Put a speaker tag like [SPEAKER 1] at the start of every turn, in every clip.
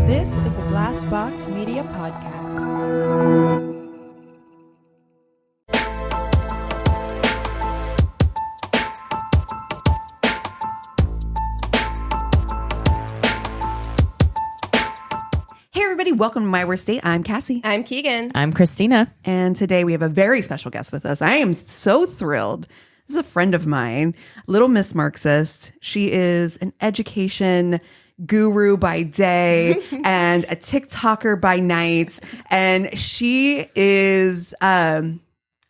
[SPEAKER 1] This is a Glass Box Media podcast.
[SPEAKER 2] Hey everybody, welcome to My Worst Date. I'm Cassie.
[SPEAKER 3] I'm Keegan.
[SPEAKER 4] I'm Christina.
[SPEAKER 2] And today we have a very special guest with us. I am so thrilled. This is a friend of mine, Little Miss Marxist. She is an education guru by day and a TikToker by night. And she is,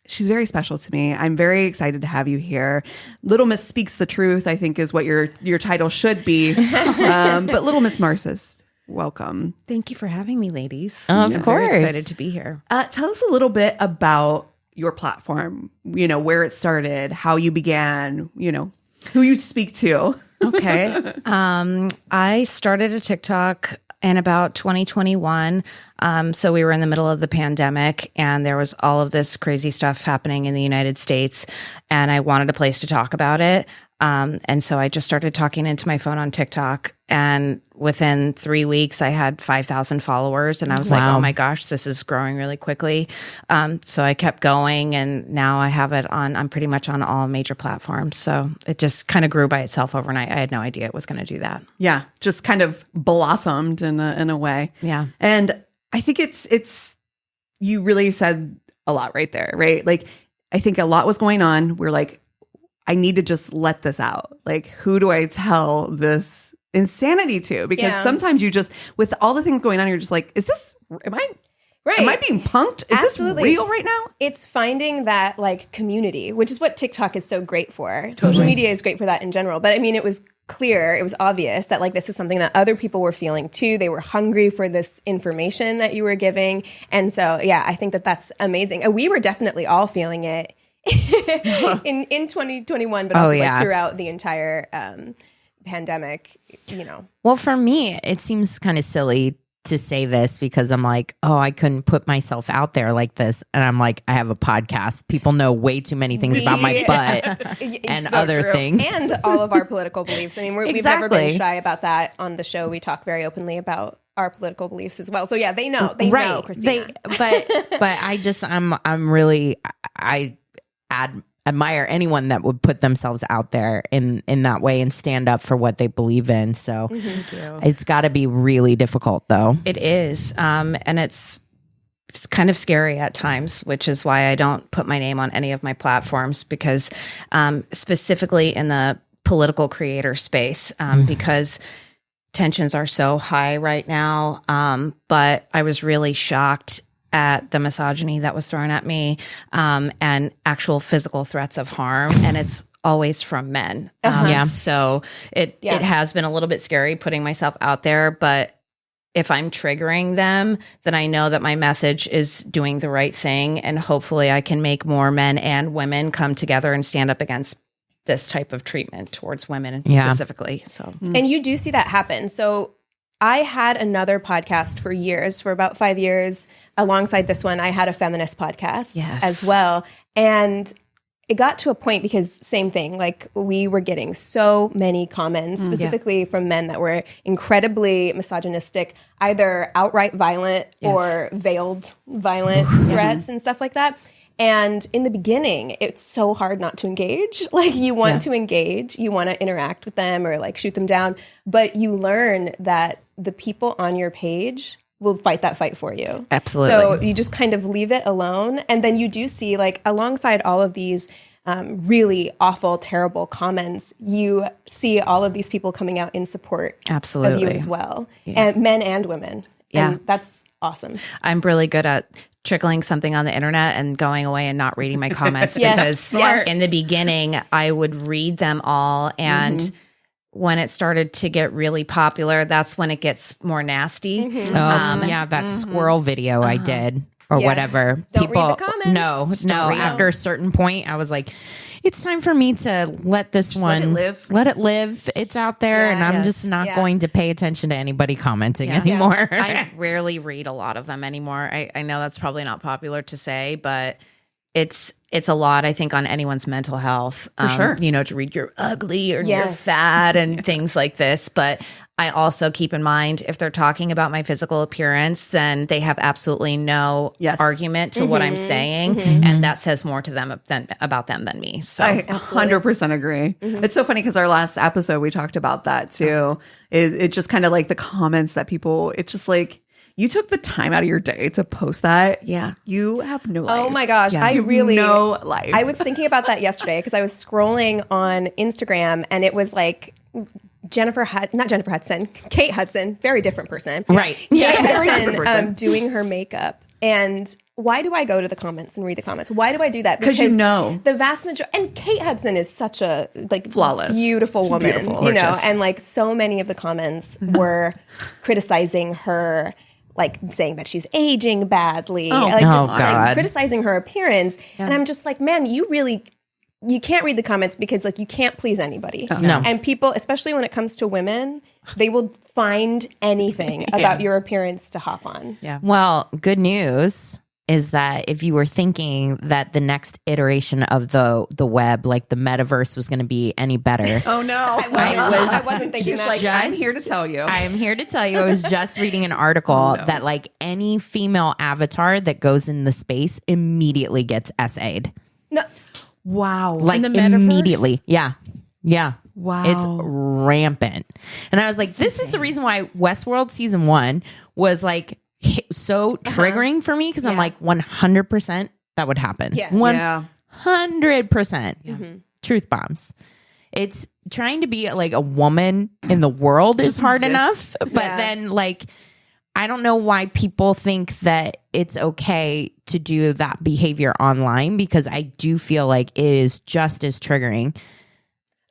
[SPEAKER 2] she's very special to me. I'm very excited to have you here. Little Miss Speaks the Truth, I think is what your title should be. But Little Miss Marxist, welcome.
[SPEAKER 1] Thank you for having me, ladies.
[SPEAKER 4] Of
[SPEAKER 1] I'm
[SPEAKER 4] course.
[SPEAKER 1] very excited to be here.
[SPEAKER 2] Tell us a little bit about your platform, where it started, how you began, who you speak to.
[SPEAKER 1] Okay. I started a TikTok in about 2021. So we were in the middle of the pandemic and there was all of this crazy stuff happening in the United States. And I wanted a place to talk about it. And so I just started talking into my phone on TikTok. And within 3 weeks, I had 5,000 followers. And I was like, oh my gosh, this is growing really quickly. So I kept going. And now I have it I'm pretty much on all major platforms. So it just kind of grew by itself overnight. I had no idea it was going to do that.
[SPEAKER 2] Yeah, just kind of blossomed in a way.
[SPEAKER 1] Yeah.
[SPEAKER 2] And I think it's you really said a lot right there, right? Like, I think a lot was going on. We're like, I need to just let this out. Like, who do I tell this insanity to? Because sometimes you just, with all the things going on, you're just like, am I being punked? Is
[SPEAKER 3] Absolutely.
[SPEAKER 2] This real right now?
[SPEAKER 3] It's finding that community, which is what TikTok is so great for. Social media is great for that in general. But I mean, it was clear, it was obvious that this is something that other people were feeling too. They were hungry for this information that you were giving. And so, yeah, I think that that's amazing. And we were definitely all feeling it in 2021, but also throughout the entire pandemic,
[SPEAKER 4] Well, for me, it seems kind of silly to say this because I'm like, oh, I couldn't put myself out there like this. And I'm like, I have a podcast. People know way too many things about my butt and
[SPEAKER 3] so
[SPEAKER 4] other
[SPEAKER 3] true.
[SPEAKER 4] things.
[SPEAKER 3] And all of our political beliefs. I mean, we've never been shy about that on the show. We talk very openly about our political beliefs as well. So yeah, they know. They know, Christina.
[SPEAKER 4] But I'm really, I admire anyone that would put themselves out there in that way and stand up for what they believe in. So it's got to be really difficult, though.
[SPEAKER 1] It is. And it's kind of scary at times, which is why I don't put my name on any of my platforms because specifically in the political creator space, because tensions are so high right now. But I was really shocked at the misogyny that was thrown at me and actual physical threats of harm. And it's always from men. So it has been a little bit scary putting myself out there. But if I'm triggering them, then I know that my message is doing the right thing. And hopefully I can make more men and women come together and stand up against this type of treatment towards women specifically. So,
[SPEAKER 3] and you do see that happen. So I had another podcast for years, for about 5 years. Alongside this one, I had a feminist podcast as well. And it got to a point because same thing, we were getting so many comments, specifically from men that were incredibly misogynistic, either outright violent or veiled violent threats and stuff like that. And in the beginning, it's so hard not to engage. You want to engage, you want to interact with them or shoot them down, but you learn that the people on your page will fight that fight for you.
[SPEAKER 1] Absolutely.
[SPEAKER 3] So you just kind of leave it alone. And then you do see alongside all of these really awful, terrible comments, you see all of these people coming out in support of you as well. And men and women.
[SPEAKER 1] Yeah.
[SPEAKER 3] And that's awesome.
[SPEAKER 1] I'm really good at trickling something on the internet and going away and not reading my comments because in the beginning I would read them all and when it started to get really popular, that's when it gets more nasty.
[SPEAKER 4] That squirrel video I did or whatever.
[SPEAKER 3] Don't read the comments.
[SPEAKER 4] No. After a certain point, I was like, it's time for me to let this one let it live. It's out there, and I'm just not going to pay attention to anybody commenting anymore.
[SPEAKER 1] I rarely read a lot of them anymore. I know that's probably not popular to say, but it's a lot, I think, on anyone's mental health.
[SPEAKER 2] For sure.
[SPEAKER 1] To read you're ugly or you're fat and things like this. But I also keep in mind if they're talking about my physical appearance, then they have absolutely no argument to what I'm saying, and that says more to them about them than me. So
[SPEAKER 2] I 100% agree. It's so funny because our last episode we talked about that too. It just kind of like the comments that people. It's just like you took the time out of your day to post that.
[SPEAKER 1] Yeah,
[SPEAKER 2] you have no life.
[SPEAKER 3] Oh my gosh,
[SPEAKER 2] I
[SPEAKER 3] really
[SPEAKER 2] no life.
[SPEAKER 3] I was thinking about that yesterday because I was scrolling on Instagram and it was like. Kate Hudson, very different person.
[SPEAKER 4] Right.
[SPEAKER 3] Yeah,
[SPEAKER 2] very different person.
[SPEAKER 3] Doing her makeup. And why do I go to the comments and read the comments? Why do I do that?
[SPEAKER 2] Because you know.
[SPEAKER 3] The vast majority, and Kate Hudson is such a
[SPEAKER 2] flawless,
[SPEAKER 3] beautiful woman,
[SPEAKER 2] beautiful,
[SPEAKER 3] you know,
[SPEAKER 2] gorgeous.
[SPEAKER 3] and like so many of the comments were criticizing her, like saying that she's aging badly,
[SPEAKER 4] God.
[SPEAKER 3] criticizing her appearance. Yeah. And I'm just like, man, you can't read the comments because like you can't please anybody.
[SPEAKER 4] No.
[SPEAKER 3] And people, especially when it comes to women, they will find anything about your appearance to hop on.
[SPEAKER 1] Yeah.
[SPEAKER 4] Well, good news is that if you were thinking that the next iteration of the web, like the metaverse, was going to be any better.
[SPEAKER 2] Oh no.
[SPEAKER 3] I wasn't thinking that.
[SPEAKER 2] Like, I'm here to tell you.
[SPEAKER 4] I am here to tell you. I was just reading an article that like any female avatar that goes in the space immediately gets SA'd.
[SPEAKER 3] No.
[SPEAKER 2] Wow.
[SPEAKER 4] Like
[SPEAKER 1] the metaverse?
[SPEAKER 4] immediately. Yeah. Yeah.
[SPEAKER 2] Wow.
[SPEAKER 4] It's rampant. And I was like, this is the reason why Westworld season 1 was like so triggering for me because I'm like 100% that would happen.
[SPEAKER 3] Yes.
[SPEAKER 4] 100%. Truth bombs. It's trying to be like a woman in the world is hard enough. But then like, I don't know why people think that it's okay to do that behavior online because I do feel like it is just as triggering.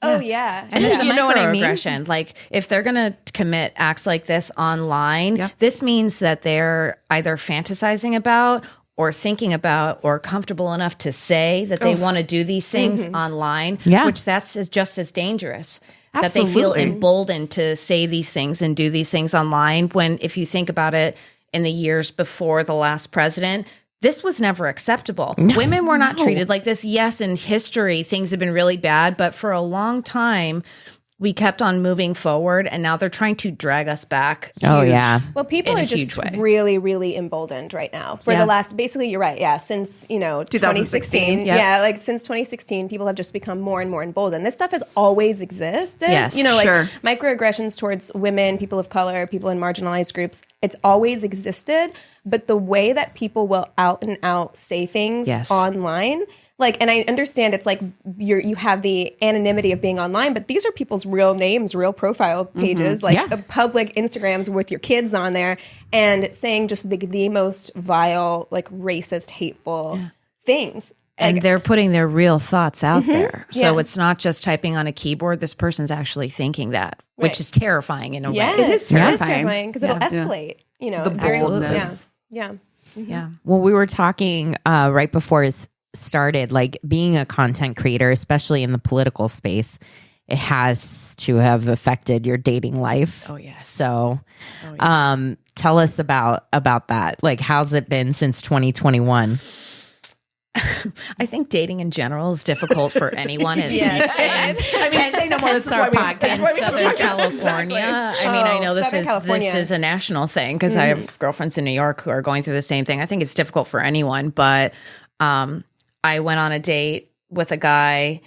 [SPEAKER 3] Oh, yeah.
[SPEAKER 1] And it's a
[SPEAKER 4] You know what I mean?
[SPEAKER 1] microaggression. Like if they're going to commit acts like this online, this means that they're either fantasizing about or thinking about or comfortable enough to say that they want to do these things online, which is just as dangerous.
[SPEAKER 2] Absolutely.
[SPEAKER 1] That they feel emboldened to say these things and do these things online when, if you think about it, in the years before the last president, this was never acceptable. Women were not treated like this. Yes, in history, things have been really bad, but for a long time, we kept on moving forward, and now they're trying to drag us back.
[SPEAKER 4] Oh, yeah.
[SPEAKER 3] Well, people are just really, really emboldened right now. For the last, basically, you're right. Yeah, since 2016. Yeah, like since 2016, people have just become more and more emboldened. This stuff has always existed.
[SPEAKER 1] Yes,
[SPEAKER 3] microaggressions towards women, people of color, people in marginalized groups. It's always existed, but the way that people will out and out say things online. Like, and I understand it's like you have the anonymity of being online, but these are people's real names, real profile pages, public Instagrams with your kids on there, and saying just the most vile, like racist, hateful things.
[SPEAKER 1] And they're putting their real thoughts out there. So it's not just typing on a keyboard. This person's actually thinking that, which is terrifying in a way.
[SPEAKER 2] It is terrifying
[SPEAKER 3] because it'll escalate. You know,
[SPEAKER 2] the boldness.
[SPEAKER 3] Yeah.
[SPEAKER 4] Well, we were talking right before it started, like being a content creator, especially in the political space, it has to have affected your dating life.
[SPEAKER 1] Oh, yes.
[SPEAKER 4] So tell us about that. Like, how's it been since 2021?
[SPEAKER 1] I think dating in general is difficult for anyone.
[SPEAKER 2] Say no more. This is why we
[SPEAKER 1] in Southern California.
[SPEAKER 2] Exactly.
[SPEAKER 1] I mean, I know this
[SPEAKER 3] California.
[SPEAKER 1] is a national thing because I have girlfriends in New York who are going through the same thing. I think it's difficult for anyone, but I went on a date with a guy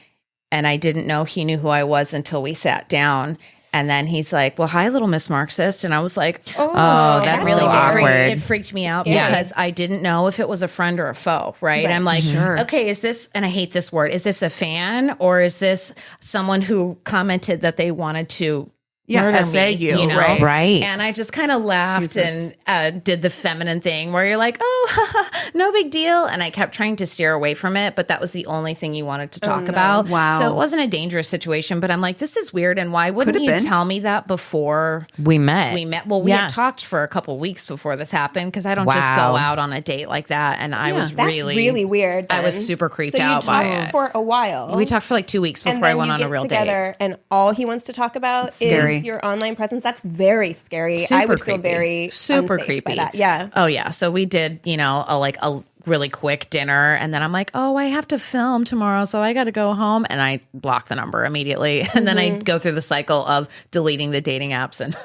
[SPEAKER 1] and I didn't know he knew who I was until we sat down. And then he's like, well, hi, little Miss Marxist. And I was like,
[SPEAKER 4] oh that's really awkward.
[SPEAKER 1] It freaked me out because I didn't know if it was a friend or a foe, right? I'm like, okay, is this, and I hate this word, is this a fan or is this someone who commented that they wanted to murder me, you know?
[SPEAKER 4] Right.
[SPEAKER 1] And I just kind of laughed and did the feminine thing where you're like, oh, no big deal. And I kept trying to steer away from it, but that was the only thing you wanted to talk about.
[SPEAKER 2] Wow.
[SPEAKER 1] So it wasn't a dangerous situation, but I'm like, this is weird. And why wouldn't you tell me that before
[SPEAKER 4] we met?
[SPEAKER 1] Well, we had talked for a couple weeks before this happened because I don't just go out on a date like that. And I was
[SPEAKER 3] really weird.
[SPEAKER 1] I was super creeped out
[SPEAKER 3] by
[SPEAKER 1] it.
[SPEAKER 3] So you talked for a while.
[SPEAKER 1] We talked for like 2 weeks before I went on a real date.
[SPEAKER 3] And all he wants to talk about is your online presence. That's very scary. I would feel very
[SPEAKER 1] super
[SPEAKER 3] unsafe
[SPEAKER 1] creepy
[SPEAKER 3] by that. Yeah.
[SPEAKER 1] Oh yeah. So we did, a really quick dinner, and then I'm like, oh, I have to film tomorrow, so I got to go home, and I block the number immediately, and then I go through the cycle of deleting the dating apps and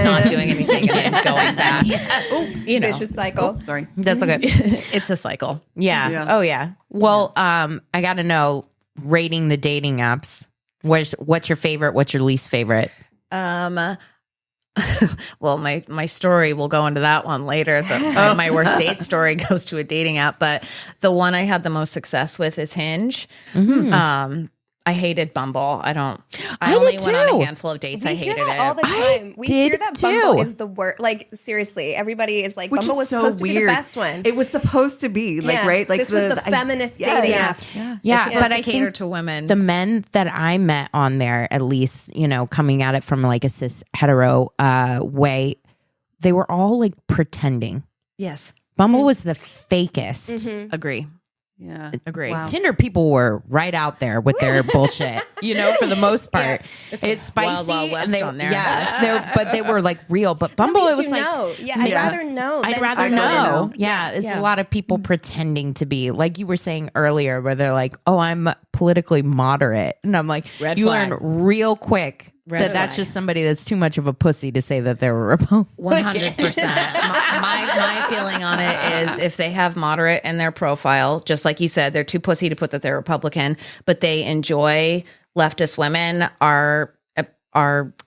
[SPEAKER 1] not doing anything, and then going back.
[SPEAKER 3] Vicious cycle.
[SPEAKER 2] Sorry.
[SPEAKER 4] That's okay.
[SPEAKER 1] It's a cycle.
[SPEAKER 4] Yeah. Oh yeah. Well, I got to know, rating the dating apps. What's your favorite? What's your least favorite?
[SPEAKER 1] Well, my story, we'll go into that one later. My worst date story goes to a dating app, but the one I had the most success with is Hinge. I hated Bumble. I only went on a handful of dates. I hated it
[SPEAKER 3] all the time. We hear that Bumble is the worst. Like, seriously, everybody is like,
[SPEAKER 2] Which
[SPEAKER 3] Bumble
[SPEAKER 2] is
[SPEAKER 3] was
[SPEAKER 2] so
[SPEAKER 3] supposed to be
[SPEAKER 2] weird.
[SPEAKER 3] the best one.
[SPEAKER 2] It was supposed to be right? Like
[SPEAKER 3] this was the feminist dating app.
[SPEAKER 4] Yeah,
[SPEAKER 1] but I cater to women.
[SPEAKER 4] The men that I met on there, at least, coming at it from like a cis hetero way, they were all like pretending.
[SPEAKER 1] Yes.
[SPEAKER 4] Bumble was the fakest.
[SPEAKER 1] Agree.
[SPEAKER 2] Yeah.
[SPEAKER 1] Agree.
[SPEAKER 2] Wow.
[SPEAKER 4] Tinder people were right out there with their bullshit, for the most part. It's spicy.
[SPEAKER 1] Wild West
[SPEAKER 4] and they,
[SPEAKER 1] on there.
[SPEAKER 4] But they were like real. But Bumble, it was like,
[SPEAKER 3] I'd rather know.
[SPEAKER 4] I'd
[SPEAKER 3] than
[SPEAKER 4] rather
[SPEAKER 3] to
[SPEAKER 4] know. Yeah. It's a lot of people pretending to be, like you were saying earlier, where they're like, oh, I'm politically moderate. And I'm like,
[SPEAKER 1] Red
[SPEAKER 4] you
[SPEAKER 1] flag.
[SPEAKER 4] learn real quick that's just somebody that's too much of a pussy to say that they're a Republican.
[SPEAKER 1] 100%. My feeling on it is, if they have moderate in their profile, just like you said, they're too pussy to put that they're Republican, but they enjoy leftist women, our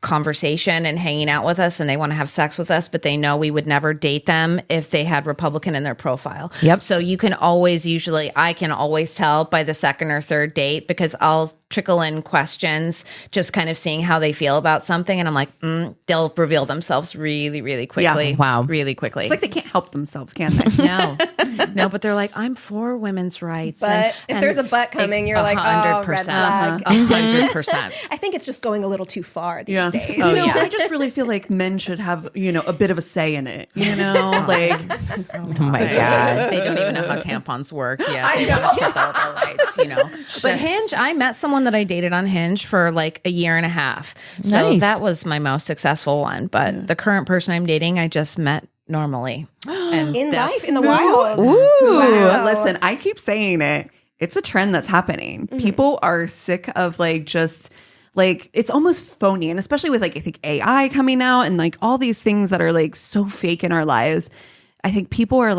[SPEAKER 1] conversation and hanging out with us, and they want to have sex with us, but they know we would never date them if they had Republican in their profile.
[SPEAKER 4] Yep.
[SPEAKER 1] So I can always tell by the second or third date, because I'll trickle in questions, just kind of seeing how they feel about something. And I'm like, they'll reveal themselves really, really quickly.
[SPEAKER 2] Yeah.
[SPEAKER 4] Wow.
[SPEAKER 1] Really quickly.
[SPEAKER 2] It's like they can't help themselves, can they?
[SPEAKER 1] No, but they're like, I'm for women's rights.
[SPEAKER 3] But if there's a but coming, you're like, oh, red flag.
[SPEAKER 1] 100%.
[SPEAKER 3] I think it's just going a little too far these days.
[SPEAKER 2] I just really feel like men should have, a bit of a say in it. Like,
[SPEAKER 4] Oh my God.
[SPEAKER 1] They don't even know how tampons work. Yeah, they want to strip all their rights, But Hinge, I met someone that I dated on Hinge for like a year and a half. So
[SPEAKER 4] Nice.
[SPEAKER 1] that was my most successful one. But the current person I'm dating, I just met normally. And
[SPEAKER 3] In
[SPEAKER 1] that's-
[SPEAKER 3] life, in the wild.
[SPEAKER 2] wow. Listen, I keep saying it. It's a trend that's happening. People are sick of it's almost phony. And especially with I think AI coming out and all these things that are so fake in our lives. I think people are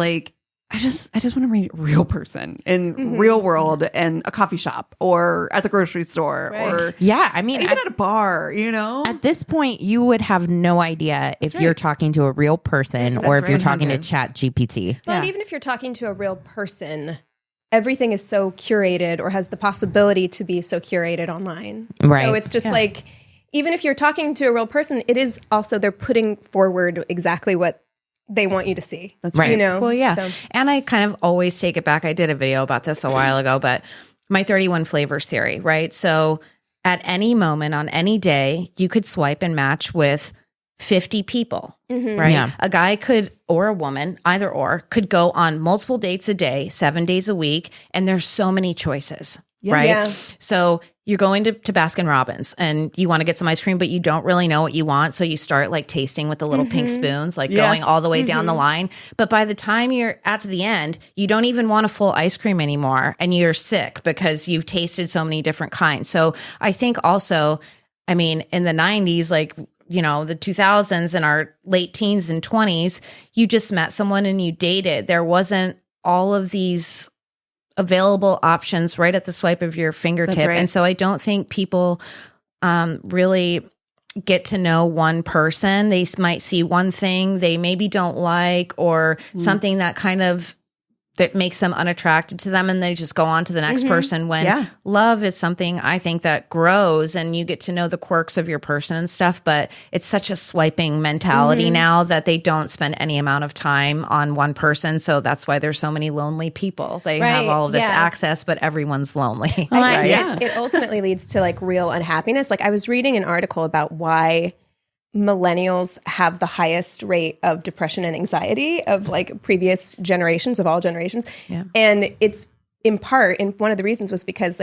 [SPEAKER 2] I just want to meet a real person in real world and a coffee shop or at the grocery store or
[SPEAKER 4] I mean,
[SPEAKER 2] even at a bar,
[SPEAKER 4] At this point, you would have no idea if you're talking to a real person or if you're talking to Chat GPT.
[SPEAKER 3] But even if you're talking to a real person, everything is so curated or has the possibility to be so curated online.
[SPEAKER 4] Right.
[SPEAKER 3] So it's just even if you're talking to a real person, it is also, they're putting forward exactly what they want you to see.
[SPEAKER 2] That's right.
[SPEAKER 1] Well, yeah. So. And I kind of always take it back. I did a video about this a while ago, but my 31 flavors theory, right? So at any moment on any day, you could swipe and match with 50 people, right?
[SPEAKER 4] Yeah.
[SPEAKER 1] A guy could, or a woman, either or, could go on multiple dates a day, 7 days a week, and there's so many choices, right?
[SPEAKER 3] Yeah.
[SPEAKER 1] So you're going to Baskin Robbins and you want to get some ice cream, but you don't really know what you want. So you start tasting with the little pink spoons, going all the way down the line. But by the time you're at the end, you don't even want a full ice cream anymore. And you're sick because you've tasted so many different kinds. So I think also, in the 90s, the 2000s and our late teens and 20s, you just met someone and you dated. There wasn't all of these available options right at the swipe of your fingertip.
[SPEAKER 2] Right.
[SPEAKER 1] And so I don't think people really get to know one person. They might see one thing they maybe don't like or something that kind of that makes them unattracted to them, and they just go on to the next person, when love is something I think that grows and you get to know the quirks of your person and stuff. But it's such a swiping mentality now that they don't spend any amount of time on one person. So that's why there's so many lonely people. They have all of this access, but everyone's lonely.
[SPEAKER 3] I think it ultimately leads to real unhappiness. I was reading an article about why millennials have the highest rate of depression and anxiety of previous generations, of all generations. Yeah. And it's in part, and one of the reasons was because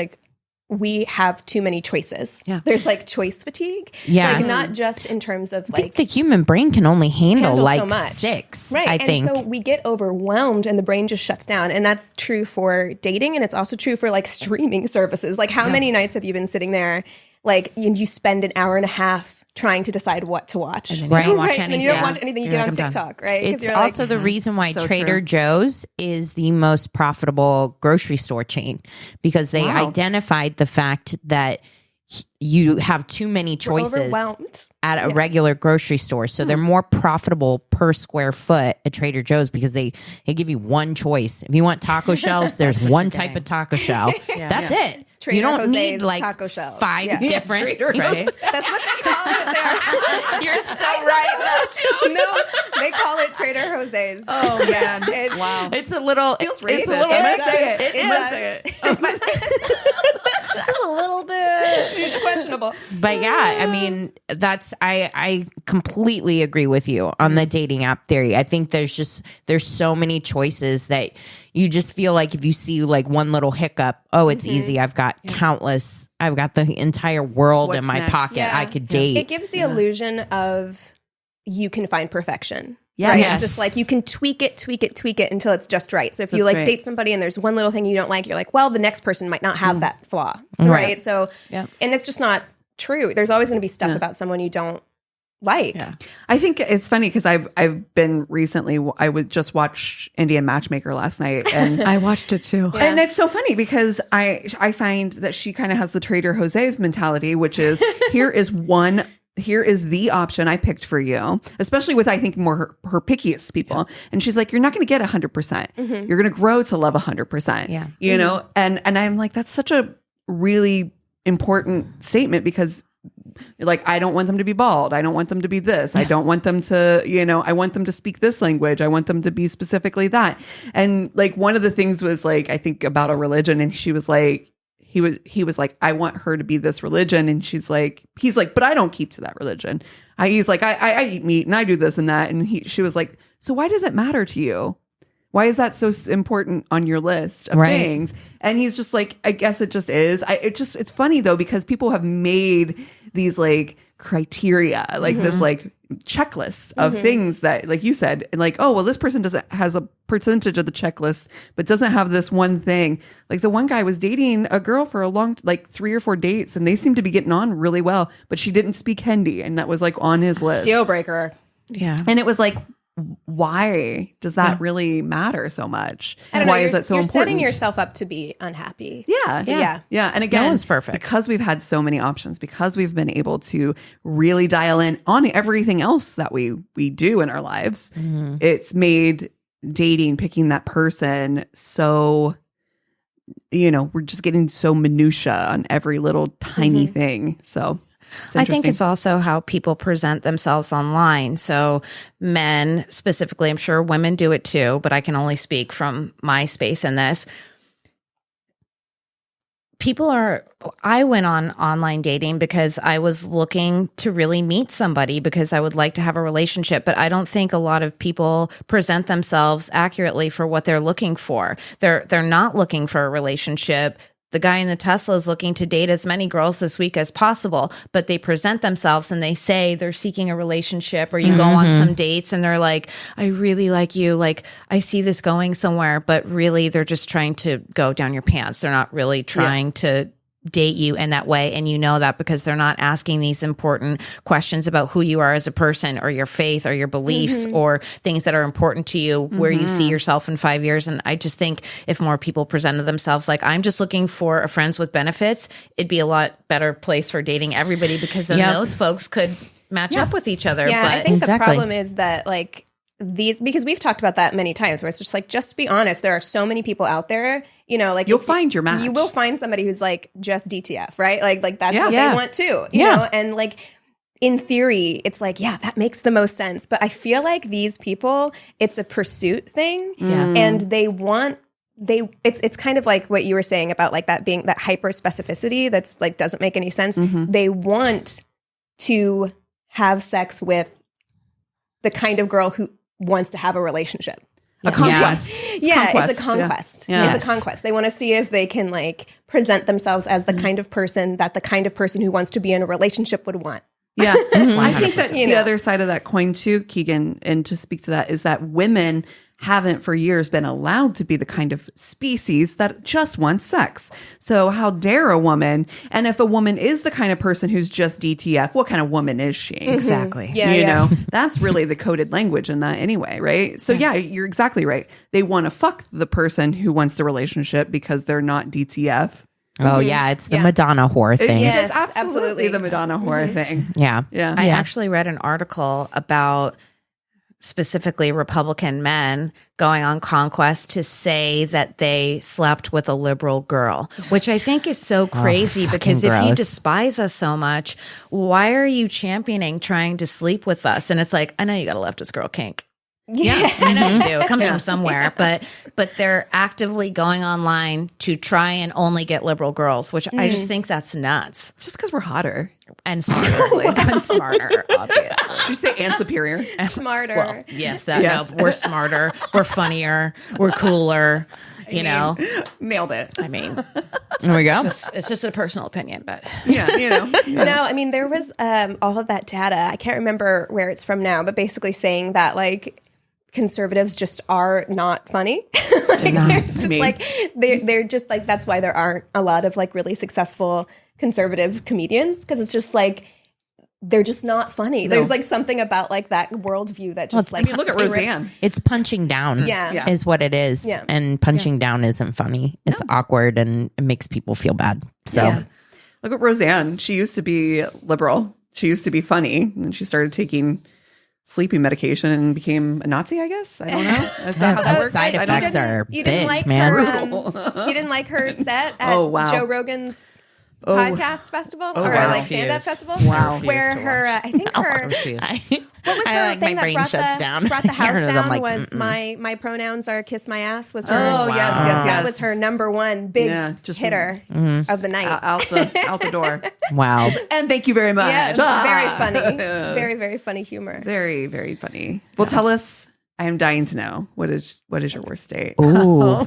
[SPEAKER 3] we have too many choices.
[SPEAKER 1] Yeah.
[SPEAKER 3] There's like choice fatigue.
[SPEAKER 4] Yeah.
[SPEAKER 3] Like not just in terms of
[SPEAKER 4] I think
[SPEAKER 3] like
[SPEAKER 4] the human brain can only handle like
[SPEAKER 3] so much.
[SPEAKER 4] 6.
[SPEAKER 3] Right.
[SPEAKER 4] I think.
[SPEAKER 3] And so we get overwhelmed and the brain just shuts down. And that's true for dating. And it's also true for like streaming services. Like how many nights have you been sitting there, like you spend an hour and a half trying to decide what to watch.
[SPEAKER 1] And then you don't watch anything.
[SPEAKER 3] And you don't watch anything. You
[SPEAKER 1] You're
[SPEAKER 3] get on
[SPEAKER 1] like, I'm done.
[SPEAKER 3] TikTok, right? 'Cause
[SPEAKER 4] It's
[SPEAKER 3] you're
[SPEAKER 4] also
[SPEAKER 3] like,
[SPEAKER 4] the reason why
[SPEAKER 2] So
[SPEAKER 4] Trader
[SPEAKER 2] true.
[SPEAKER 4] Joe's is the most profitable grocery store chain, because they identified the fact that you have too many choices
[SPEAKER 3] overwhelmed.
[SPEAKER 4] at a regular grocery store. So they're more profitable per square foot at Trader Joe's because they give you one choice. If you want taco shells, there's one type of taco shell. That's it.
[SPEAKER 3] Trader
[SPEAKER 4] you don't
[SPEAKER 3] Jose's
[SPEAKER 4] need like
[SPEAKER 3] taco shells.
[SPEAKER 4] 5
[SPEAKER 3] Yeah.
[SPEAKER 4] different.
[SPEAKER 1] Right?
[SPEAKER 3] That's what they call it there.
[SPEAKER 4] You're so right.
[SPEAKER 3] No, they call it Trader Jose's.
[SPEAKER 2] Oh man.
[SPEAKER 3] It's,
[SPEAKER 2] Wow.
[SPEAKER 4] It's a little.
[SPEAKER 2] Feels
[SPEAKER 4] It's a
[SPEAKER 2] racist.
[SPEAKER 4] little.
[SPEAKER 2] I'm gonna
[SPEAKER 3] does.
[SPEAKER 2] say it.
[SPEAKER 3] It
[SPEAKER 2] I'm gonna
[SPEAKER 3] does.
[SPEAKER 2] say it.
[SPEAKER 1] a little bit.
[SPEAKER 3] It's questionable.
[SPEAKER 4] But yeah, I mean, I completely agree with you on the dating app theory. I think there's so many choices that you just feel like if you see like one little hiccup, oh, it's easy. I've got the entire world in
[SPEAKER 2] What's
[SPEAKER 4] my
[SPEAKER 2] next?
[SPEAKER 4] pocket.
[SPEAKER 3] Yeah.
[SPEAKER 4] I could date.
[SPEAKER 3] It gives the illusion of you can find perfection.
[SPEAKER 2] Yes.
[SPEAKER 3] Right?
[SPEAKER 2] Yes.
[SPEAKER 3] It's just like you can tweak it until it's just right. So if you
[SPEAKER 2] That's
[SPEAKER 3] like
[SPEAKER 2] right.
[SPEAKER 3] date somebody and there's one little thing you don't like, you're like, well, the next person might not have that flaw. Right. So, and it's just not true. There's always going to be stuff about someone you don't like.
[SPEAKER 2] Yeah. I think it's funny because I've been recently, I would just watch Indian Matchmaker last night, and
[SPEAKER 1] I watched it too.
[SPEAKER 2] and it's so funny because I find that she kind of has the Trader Jose's mentality, which is here is the option I picked for you, especially with, I think, more her pickiest people. And she's like, you're not going to get 100%. You're going to grow to love 100%.
[SPEAKER 1] Yeah.
[SPEAKER 2] You know? And I'm like, that's such a really important statement because like, I don't want them to be bald. I don't want them to be this. I don't want them to, I want them to speak this language. I want them to be specifically that. And like, one of the things was like, I think about a religion, and she was like, he was like, I want her to be this religion. And he's like, but I don't keep to that religion. He's like, I eat meat and I do this and that. And she was like, so why does it matter to you? Why is that so important on your list of things? And he's just like, I guess it just is. It's funny though, because people have made these like criteria, like this like checklist of things that, like you said, like, oh, well, this person has a percentage of the checklist, but doesn't have this one thing. Like the one guy was dating a girl for a long, like 3 or 4 dates, and they seemed to be getting on really well, but she didn't speak Hindi, and that was like on his list.
[SPEAKER 3] Deal breaker.
[SPEAKER 1] Yeah.
[SPEAKER 2] And it was like, why does that really matter so much?
[SPEAKER 3] I don't know.
[SPEAKER 2] Why
[SPEAKER 3] You're,
[SPEAKER 2] is that so
[SPEAKER 3] you're
[SPEAKER 2] important?
[SPEAKER 3] setting yourself up to be unhappy.
[SPEAKER 2] Yeah. And again,
[SPEAKER 1] one's perfect.
[SPEAKER 2] because we've had so many options, because we've been able to really dial in on everything else that we do in our lives, it's made dating, picking that person so, we're just getting so minutia on every little tiny thing. So
[SPEAKER 1] I think it's also how people present themselves online. So men specifically, I'm sure women do it too, but I can only speak from my space in this. I went on online dating because I was looking to really meet somebody because I would like to have a relationship, but I don't think a lot of people present themselves accurately for what they're looking for. They're not looking for a relationship. The guy in the Tesla is looking to date as many girls this week as possible, but they present themselves and they say they're seeking a relationship, or you go on some dates and they're like, I really like you. Like, I see this going somewhere, but really they're just trying to go down your pants. They're not really trying to date you in that way. And you know that because they're not asking these important questions about who you are as a person, or your faith, or your beliefs, or things that are important to you, where you see yourself in 5 years. And I just think if more people presented themselves like, I'm just looking for a friends with benefits, it'd be a lot better place for dating everybody, because then those folks could match up with each other.
[SPEAKER 3] Yeah,
[SPEAKER 1] But
[SPEAKER 3] I think the problem is that like because we've talked about that many times, where it's just like, just be honest. There are so many people out there, like
[SPEAKER 2] you'll find your match.
[SPEAKER 3] You will find somebody who's like just DTF, right? Like that's what they want too, you know? And like, in theory, it's like, yeah, that makes the most sense. But I feel like these people, it's a pursuit thing, and they want, it's kind of like what you were saying about like that being that hyper specificity that's like doesn't make any sense. They want to have sex with the kind of girl who wants to have a relationship.
[SPEAKER 2] A conquest.
[SPEAKER 3] It's a conquest.
[SPEAKER 2] Yeah.
[SPEAKER 3] It's a conquest. They want to see if they can like present themselves as the kind of person that the kind of person who wants to be in a relationship would want.
[SPEAKER 2] Yeah. I think that the
[SPEAKER 3] know.
[SPEAKER 2] other side of that coin too, Keegan, and to speak to that, is that women haven't for years been allowed to be the kind of species that just wants sex. So how dare a woman? And if a woman is the kind of person who's just DTF, what kind of woman is she?
[SPEAKER 1] Exactly.
[SPEAKER 2] You know, that's really the coded language in that anyway, right? So yeah, you're exactly right. They want to fuck the person who wants the relationship because they're not DTF.
[SPEAKER 4] Oh yeah, it's the Madonna whore thing.
[SPEAKER 2] It is absolutely the Madonna whore thing.
[SPEAKER 4] Yeah.
[SPEAKER 1] I actually read an article about specifically Republican men going on conquest to say that they slept with a liberal girl, which I think is so crazy because if you
[SPEAKER 4] gross.
[SPEAKER 1] despise us so much, why are you championing trying to sleep with us? And it's like, I know you got a leftist girl kink. Yeah, I know you do. It comes from somewhere, but they're actively going online to try and only get liberal girls, which I just think that's nuts.
[SPEAKER 2] It's just because we're hotter.
[SPEAKER 1] And smarter. And smarter, obviously.
[SPEAKER 2] Did you say and superior?
[SPEAKER 3] Smarter.
[SPEAKER 1] Well, yes, no, we're smarter, we're funnier, we're cooler, you know.
[SPEAKER 2] Nailed it.
[SPEAKER 1] I mean,
[SPEAKER 4] There we go.
[SPEAKER 1] it's just a personal opinion, but
[SPEAKER 2] Yeah, you know.
[SPEAKER 3] No, I mean, there was all of that data. I can't remember where it's from now, but basically saying that like conservatives just are not funny. They're just like that's why there aren't a lot of like really successful conservative comedians, because it's just like they're just not funny. There's like something about like that worldview that just like
[SPEAKER 2] Look at Roseanne.
[SPEAKER 4] It's punching down is what it is.
[SPEAKER 3] Yeah.
[SPEAKER 4] And punching down isn't funny. It's awkward and it makes people feel bad. So
[SPEAKER 2] Look at Roseanne. She used to be liberal. She used to be funny. And she started taking sleeping medication and became a Nazi, I guess. I don't know. That's not how that works.
[SPEAKER 4] side effects are
[SPEAKER 3] You didn't
[SPEAKER 4] bitch,
[SPEAKER 3] like
[SPEAKER 4] man.
[SPEAKER 3] her. You didn't like her set at Joe Rogan's podcast festival or like stand-up festival.
[SPEAKER 2] Wow.
[SPEAKER 3] Where her, I think her. What was her
[SPEAKER 4] like
[SPEAKER 3] thing
[SPEAKER 4] my brain
[SPEAKER 3] that
[SPEAKER 4] shuts down.
[SPEAKER 3] brought the
[SPEAKER 4] I heard
[SPEAKER 3] house
[SPEAKER 4] it, I'm
[SPEAKER 3] down?
[SPEAKER 4] like,
[SPEAKER 3] Was my pronouns are kiss my ass? Was her?
[SPEAKER 2] Oh, yes.
[SPEAKER 3] That was her number one big
[SPEAKER 2] just
[SPEAKER 3] hitter of the night.
[SPEAKER 2] out the door.
[SPEAKER 4] Wow.
[SPEAKER 2] And thank you very much.
[SPEAKER 3] Yeah, very funny. Very, very funny humor.
[SPEAKER 2] Very, very funny. Well, tell us. I am dying to know what is your worst date?
[SPEAKER 4] Ooh.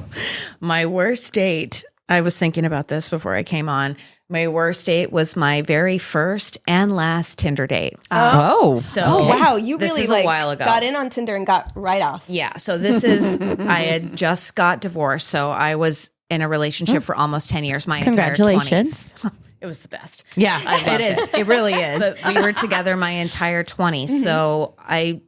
[SPEAKER 1] my worst date, I was thinking about this before I came on. My worst date was my very first and last Tinder date. So
[SPEAKER 3] Wow, you
[SPEAKER 1] this
[SPEAKER 3] really
[SPEAKER 1] is
[SPEAKER 3] like
[SPEAKER 1] a while ago.
[SPEAKER 3] got in on Tinder and got right off.
[SPEAKER 1] Yeah. So this is, I had just got divorced. So I was in a relationship for almost 10 years, my entire 20s.
[SPEAKER 4] Congratulations.
[SPEAKER 1] It was the best.
[SPEAKER 4] Yeah,
[SPEAKER 1] I loved
[SPEAKER 4] it is. It really is.
[SPEAKER 1] But we were together my entire 20s. So I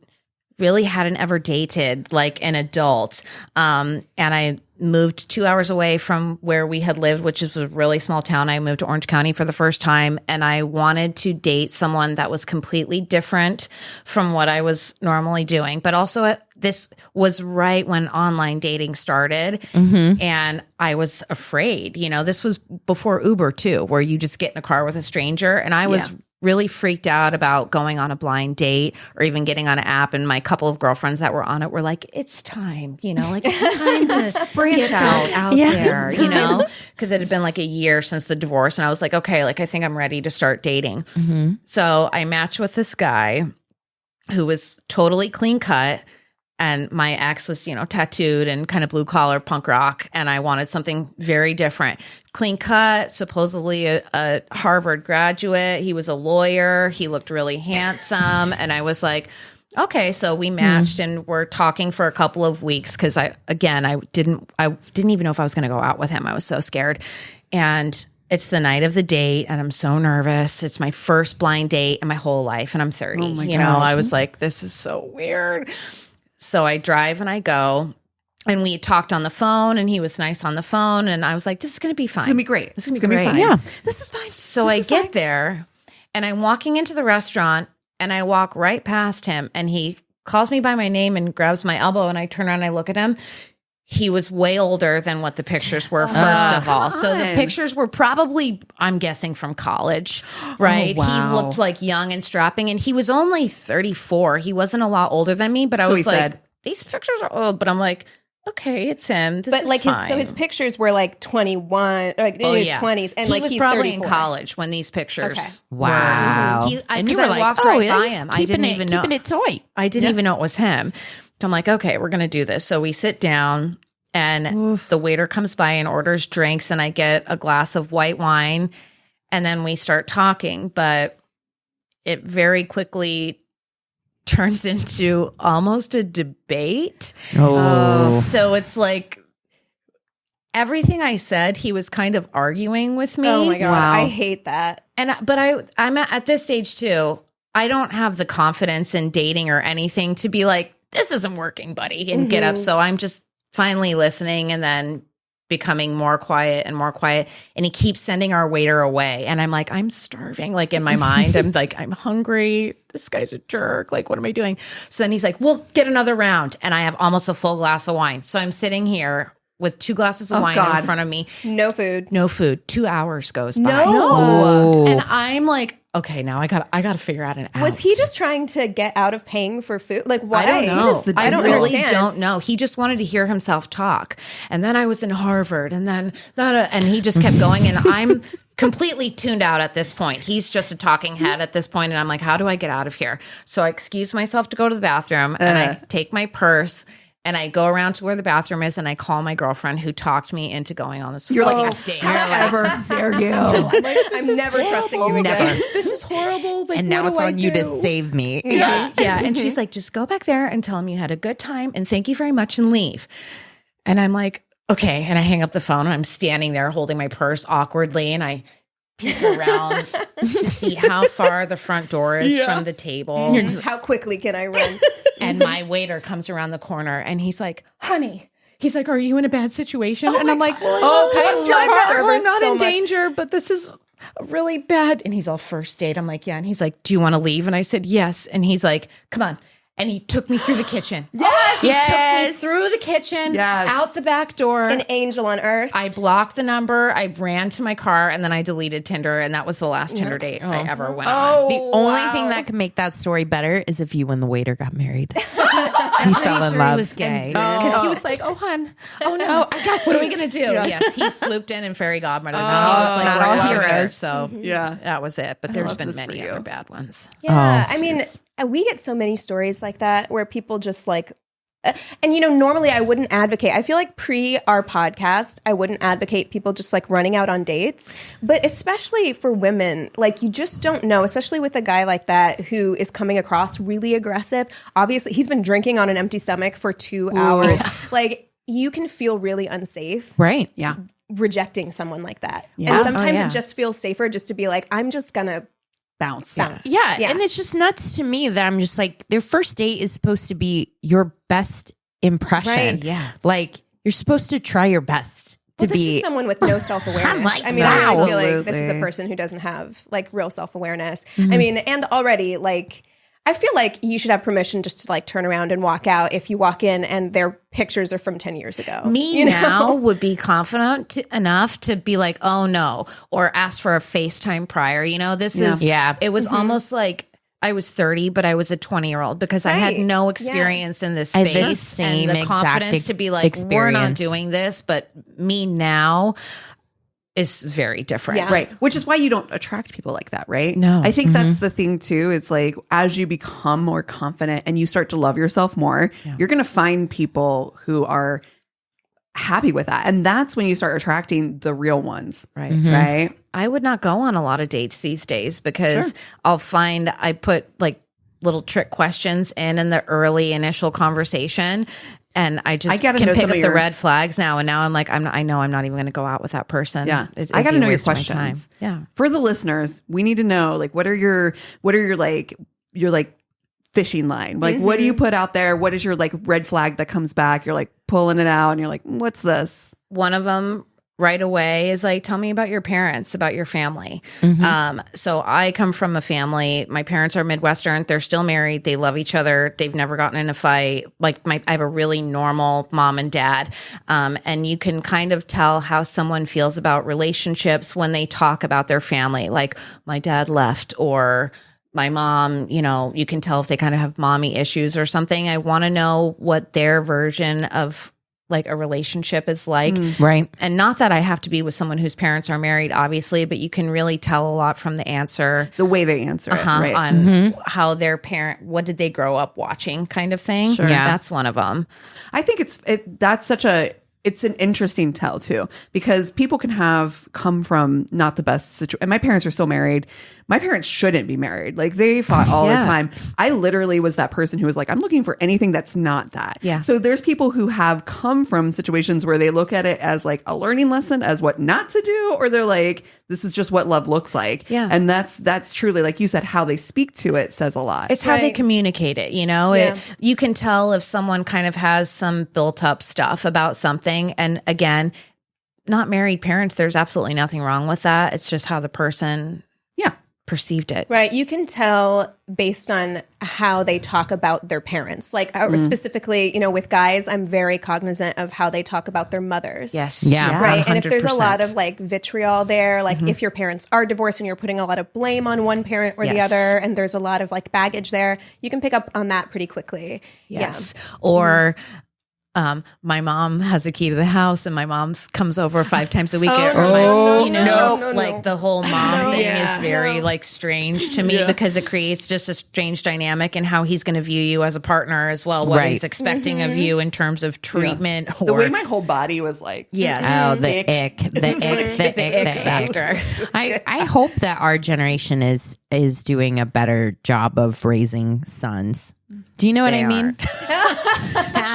[SPEAKER 1] really hadn't ever dated like an adult. And I moved 2 hours away from where we had lived, which is a really small town. I moved to Orange County for the first time, and I wanted to date someone that was completely different from what I was normally doing. But also this was right when online dating started, and I was afraid. You know, this was before Uber too, where you just get in a car with a stranger, and I was really freaked out about going on a blind date or even getting on an app. And my couple of girlfriends that were on it were like, it's time, you know, like it's time to branch out there, you know, because it had been like a year since the divorce. And I was like, okay, like I think I'm ready to start dating. So I matched with this guy who was totally clean cut. And my ex was, you know, tattooed and kind of blue collar punk rock. And I wanted something very different. Clean cut, supposedly a Harvard graduate. He was a lawyer. He looked really handsome. And I was like, okay, so we matched and we're talking for a couple of weeks. Cause I didn't even know if I was going to go out with him. I was so scared. And it's the night of the date and I'm so nervous. It's my first blind date in my whole life. And I'm 30. You know, I was like, this is so weird. So I drive and I go, and we talked on the phone, and he was nice on the phone, and I was like, "This is going to be fine.
[SPEAKER 2] It's going to be great.
[SPEAKER 1] This is going to be great.
[SPEAKER 2] fine.
[SPEAKER 4] Yeah.
[SPEAKER 2] This is fine."
[SPEAKER 1] So I get there, and I'm walking into the restaurant, and I walk right past him, and he calls me by my name and grabs my elbow, and I turn around and I look at him. He was way older than what the pictures were, first of all. So the pictures were probably, I'm guessing, from college, right?
[SPEAKER 2] Oh, wow.
[SPEAKER 1] He looked like young and strapping, and he was only 34. He wasn't a lot older than me, but I was like, these pictures are old. But I'm like, okay, it's him. This
[SPEAKER 3] But
[SPEAKER 1] is
[SPEAKER 3] like
[SPEAKER 1] fine.
[SPEAKER 3] his pictures were like 21, like in his 20s, and
[SPEAKER 1] he
[SPEAKER 3] like
[SPEAKER 1] was
[SPEAKER 3] he's
[SPEAKER 1] probably
[SPEAKER 3] 34.
[SPEAKER 1] in college when these pictures.
[SPEAKER 3] Okay.
[SPEAKER 4] Wow.
[SPEAKER 1] Because
[SPEAKER 4] And you were
[SPEAKER 1] I
[SPEAKER 4] like,
[SPEAKER 1] walked right by him. I didn't even know.
[SPEAKER 4] Keeping it toy.
[SPEAKER 1] I didn't even know it was him. I'm like, okay, we're going to do this. So we sit down and the waiter comes by and orders drinks and I get a glass of white wine and then we start talking. But it very quickly turns into almost a debate. So it's like everything I said, he was kind of arguing with me.
[SPEAKER 3] Oh my God. Wow. I hate that.
[SPEAKER 1] But I'm at this stage too. I don't have the confidence in dating or anything to be like, this isn't working, buddy, and get up. So I'm just finally listening and then becoming more quiet and more quiet. And he keeps sending our waiter away. And I'm like, I'm starving. Like in my mind, I'm like, I'm hungry. This guy's a jerk. Like, what am I doing? So then he's like, we'll get another round. And I have almost a full glass of wine. So I'm sitting here with 2 glasses of wine in front of me.
[SPEAKER 3] No food.
[SPEAKER 1] No food. 2 hours goes by.
[SPEAKER 3] No.
[SPEAKER 1] And I'm like, okay, now I got to figure out an out.
[SPEAKER 3] Was he just trying to get out of paying for food? Like, why?
[SPEAKER 1] I don't know.
[SPEAKER 3] I don't
[SPEAKER 1] really
[SPEAKER 3] understand.
[SPEAKER 1] don't know. He just wanted to hear himself talk. And then I was in Harvard and then that, and he just kept going. And I'm completely tuned out at this point. He's just a talking head at this point. And I'm like, how do I get out of here? So I excuse myself to go to the bathroom and I take my purse and I go around to where the bathroom is and I call my girlfriend who talked me into going on this date.
[SPEAKER 2] However dare you?
[SPEAKER 3] I'm never trusting you again.
[SPEAKER 1] This is horrible. Like,
[SPEAKER 4] and now it's on you to save me.
[SPEAKER 1] Yeah. And she's like, just go back there and tell him you had a good time and thank you very much and leave. And I'm like, okay. And I hang up the phone and I'm standing there holding my purse awkwardly and I peek around to see how far the front door is from the table.
[SPEAKER 3] How quickly can I run?
[SPEAKER 1] And my waiter comes around the corner and he's like, honey, he's like, are you in a bad situation? And I'm like, well, I'm not in danger, but this is really bad. And he's all, first date. I'm like, yeah. And he's like, do you want to leave? And I said, yes. And he's like, come on. And he took me through the kitchen.
[SPEAKER 2] Yes.
[SPEAKER 1] He took me through the kitchen, out the back door.
[SPEAKER 3] An angel on earth.
[SPEAKER 1] I blocked the number. I ran to my car and then I deleted Tinder. And that was the last Tinder date I ever went on.
[SPEAKER 4] The only thing that can make that story better is if you and the waiter got married. You fell in love.
[SPEAKER 1] He was gay. Because he was like, oh, hun. Oh, no. I got what are we going to do? Yes. He swooped in and fairy godmother. He was like,
[SPEAKER 4] not all heroes.
[SPEAKER 1] So that was it. But there's been many other bad ones.
[SPEAKER 3] Yeah. I mean, we get so many stories like that where people just like, and normally I wouldn't advocate. I feel like pre our podcast, I wouldn't advocate people just like running out on dates. But especially for women, like you just don't know, especially with a guy like that who is coming across really aggressive. Obviously, he's been drinking on an empty stomach for 2 hours. Like you can feel really unsafe.
[SPEAKER 4] Right.
[SPEAKER 2] Yeah.
[SPEAKER 3] Rejecting someone like that.
[SPEAKER 2] Yes.
[SPEAKER 3] And sometimes it just feels safer just to be like, I'm just going to
[SPEAKER 2] bounce.
[SPEAKER 4] Yeah. And it's just nuts to me that I'm just like, their first date is supposed to be your best impression.
[SPEAKER 3] Right.
[SPEAKER 2] Yeah.
[SPEAKER 4] Like you're supposed to try your best to
[SPEAKER 3] this
[SPEAKER 4] be
[SPEAKER 3] is someone with no self-awareness.
[SPEAKER 4] I'm like,
[SPEAKER 3] I mean,
[SPEAKER 4] wow.
[SPEAKER 3] I really feel like this is a
[SPEAKER 2] Absolutely.
[SPEAKER 3] person who doesn't have like real self-awareness. I mean, and already like, I feel like you should have permission just to like turn around and walk out if you walk in and their pictures are from 10 years ago.
[SPEAKER 1] Me now would be confident enough to be like, oh no, or ask for a FaceTime prior. This is, it was almost like I was 30, but I was a 20-year-old because I had no experience in this
[SPEAKER 4] I had
[SPEAKER 1] space.
[SPEAKER 4] the same
[SPEAKER 1] and the confidence
[SPEAKER 4] exact
[SPEAKER 1] to be like, we're not
[SPEAKER 4] experience.
[SPEAKER 1] doing this, but me now is very different.
[SPEAKER 3] Yeah.
[SPEAKER 2] Right. Which is why you don't attract people like that, right?
[SPEAKER 1] No.
[SPEAKER 2] I think that's the thing too. It's like as you become more confident and you start to love yourself more, you're going to find people who are happy with that. And that's when you start attracting the real ones.
[SPEAKER 1] Right.
[SPEAKER 2] Right.
[SPEAKER 1] I would not go on a lot of dates these days because I'll find I put like little trick questions in the early initial conversation. And I just can pick up the red flags now. And now I'm like, I know I'm not even going to go out with that person.
[SPEAKER 2] Yeah.
[SPEAKER 1] It'd
[SPEAKER 2] I got to
[SPEAKER 1] be a
[SPEAKER 2] know your
[SPEAKER 1] waste of my
[SPEAKER 2] questions.
[SPEAKER 1] time. Yeah.
[SPEAKER 2] For the listeners, we need to know like what are your like fishing line? Like what do you put out there? What is your like red flag that comes back? You're like pulling it out and you're like, what's this?
[SPEAKER 1] One of them right away is like, tell me about your parents, about your family. So I come from a family. My parents are Midwestern. They're still married. They love each other. They've never gotten in a fight. Like I have a really normal mom and dad. And you can kind of tell how someone feels about relationships when they talk about their family. Like my dad left or my mom, you can tell if they kind of have mommy issues or something. I want to know what their version of like a relationship is like.
[SPEAKER 4] Right.
[SPEAKER 1] And not that I have to be with someone whose parents are married, obviously, but you can really tell a lot from the answer.
[SPEAKER 2] The way they answer it, right?
[SPEAKER 1] On how their parent, what did they grow up watching kind of thing.
[SPEAKER 4] Sure.
[SPEAKER 1] Yeah. That's one of them.
[SPEAKER 2] I think it's an interesting tell too, because people can have come from not the best situation. And my parents are still married. My parents shouldn't be married. Like they fought all the time. I literally was that person who was like, I'm looking for anything that's not that.
[SPEAKER 1] Yeah.
[SPEAKER 2] So there's people who have come from situations where they look at it as like a learning lesson as what not to do, or they're like, this is just what love looks like.
[SPEAKER 1] Yeah.
[SPEAKER 2] And that's truly, like you said, how they speak to it says a lot.
[SPEAKER 1] It's how they communicate it, you know?
[SPEAKER 3] Yeah.
[SPEAKER 1] You can tell if someone kind of has some built up stuff about something. And again, not married parents, there's absolutely nothing wrong with that. It's just how the person perceived it.
[SPEAKER 3] Right. You can tell based on how they talk about their parents. Like specifically, you know, with guys, I'm very cognizant of how they talk about their mothers.
[SPEAKER 1] Yes.
[SPEAKER 4] Yeah.
[SPEAKER 3] Right. And if there's a
[SPEAKER 1] 100%.
[SPEAKER 3] lot of like vitriol there, like if your parents are divorced and you're putting a lot of blame on one parent or the
[SPEAKER 1] Yes.
[SPEAKER 3] other, and there's a lot of like baggage there, you can pick up on that pretty quickly.
[SPEAKER 1] Yes. Or my mom has a key to the house and my mom comes over 5 times a week. Like the whole mom thing is very like strange to me because it creates just a strange dynamic in how he's going to view you as a partner as well. What
[SPEAKER 4] Right.
[SPEAKER 1] he's expecting of you in terms of treatment.
[SPEAKER 2] the
[SPEAKER 1] Or,
[SPEAKER 2] way my whole body was like,
[SPEAKER 1] yes.
[SPEAKER 4] Oh, the ick, the ick factor. I hope that our generation is doing a better job of raising sons. Do you know what I mean?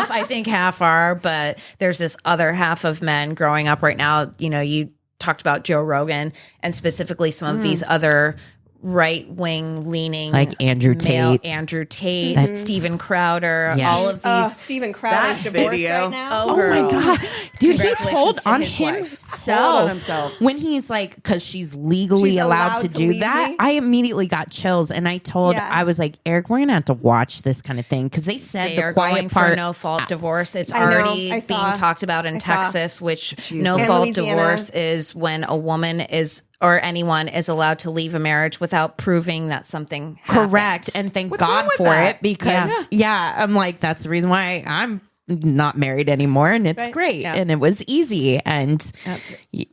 [SPEAKER 1] I think half are, but there's this other half of men growing up right now. You know, you talked about Joe Rogan and specifically some of these other right-wing leaning,
[SPEAKER 4] Like Andrew Tate.
[SPEAKER 1] Andrew Tate, Steven Crowder,
[SPEAKER 4] Yes.
[SPEAKER 1] all of these.
[SPEAKER 3] Stephen Crowder's
[SPEAKER 2] That
[SPEAKER 3] divorced
[SPEAKER 2] video.
[SPEAKER 3] right now.
[SPEAKER 4] Oh my God. Dude, he
[SPEAKER 1] Congratulations
[SPEAKER 4] told
[SPEAKER 1] to
[SPEAKER 4] on
[SPEAKER 1] his wife.
[SPEAKER 4] himself when he's like, because she's legally
[SPEAKER 3] She's
[SPEAKER 4] allowed
[SPEAKER 3] allowed
[SPEAKER 4] to
[SPEAKER 3] to
[SPEAKER 4] do
[SPEAKER 3] leave
[SPEAKER 4] that.
[SPEAKER 3] me?
[SPEAKER 4] I immediately got chills. And I
[SPEAKER 3] Yeah.
[SPEAKER 4] I was like, Eric, we're going to have to watch this kind of thing. Because they said
[SPEAKER 1] They
[SPEAKER 4] the
[SPEAKER 1] are
[SPEAKER 4] quiet
[SPEAKER 1] going
[SPEAKER 4] part.
[SPEAKER 1] for no fault divorce. It's
[SPEAKER 3] I know.
[SPEAKER 1] already
[SPEAKER 3] I
[SPEAKER 1] being
[SPEAKER 3] saw.
[SPEAKER 1] talked about in
[SPEAKER 3] I saw.
[SPEAKER 1] Texas, which no
[SPEAKER 3] And
[SPEAKER 1] fault
[SPEAKER 3] Louisiana.
[SPEAKER 1] divorce is when a woman is or anyone is allowed to leave a marriage without proving that something happened.
[SPEAKER 4] Correct. And thank
[SPEAKER 2] What's wrong
[SPEAKER 4] God
[SPEAKER 2] with
[SPEAKER 4] for
[SPEAKER 2] that?
[SPEAKER 4] it. Because, I'm like, that's the reason why I'm not married anymore. And it's great.
[SPEAKER 1] Yeah.
[SPEAKER 4] And it was easy. And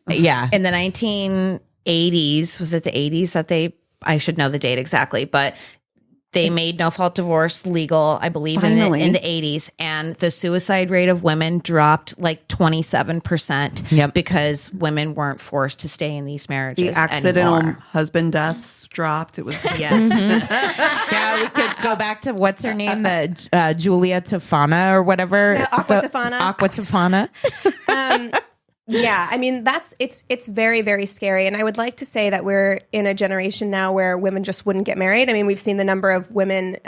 [SPEAKER 4] yeah.
[SPEAKER 1] In the 1980s, was it the 80s that I should know the date exactly, but they made no fault divorce legal, I believe, in the 80s. And the suicide rate of women dropped like 27% because women weren't forced to stay in these marriages.
[SPEAKER 2] the accidental
[SPEAKER 1] anymore.
[SPEAKER 2] husband deaths dropped. It was
[SPEAKER 1] Yes.
[SPEAKER 4] Yeah, we could go back to what's her name, the Julia Tofana or whatever.
[SPEAKER 3] Aqua Tofana.
[SPEAKER 4] Aqua Tofana.
[SPEAKER 3] Yeah, I mean it's very, very scary, and I would like to say that we're in a generation now where women just wouldn't get married. I mean, we've seen the number of women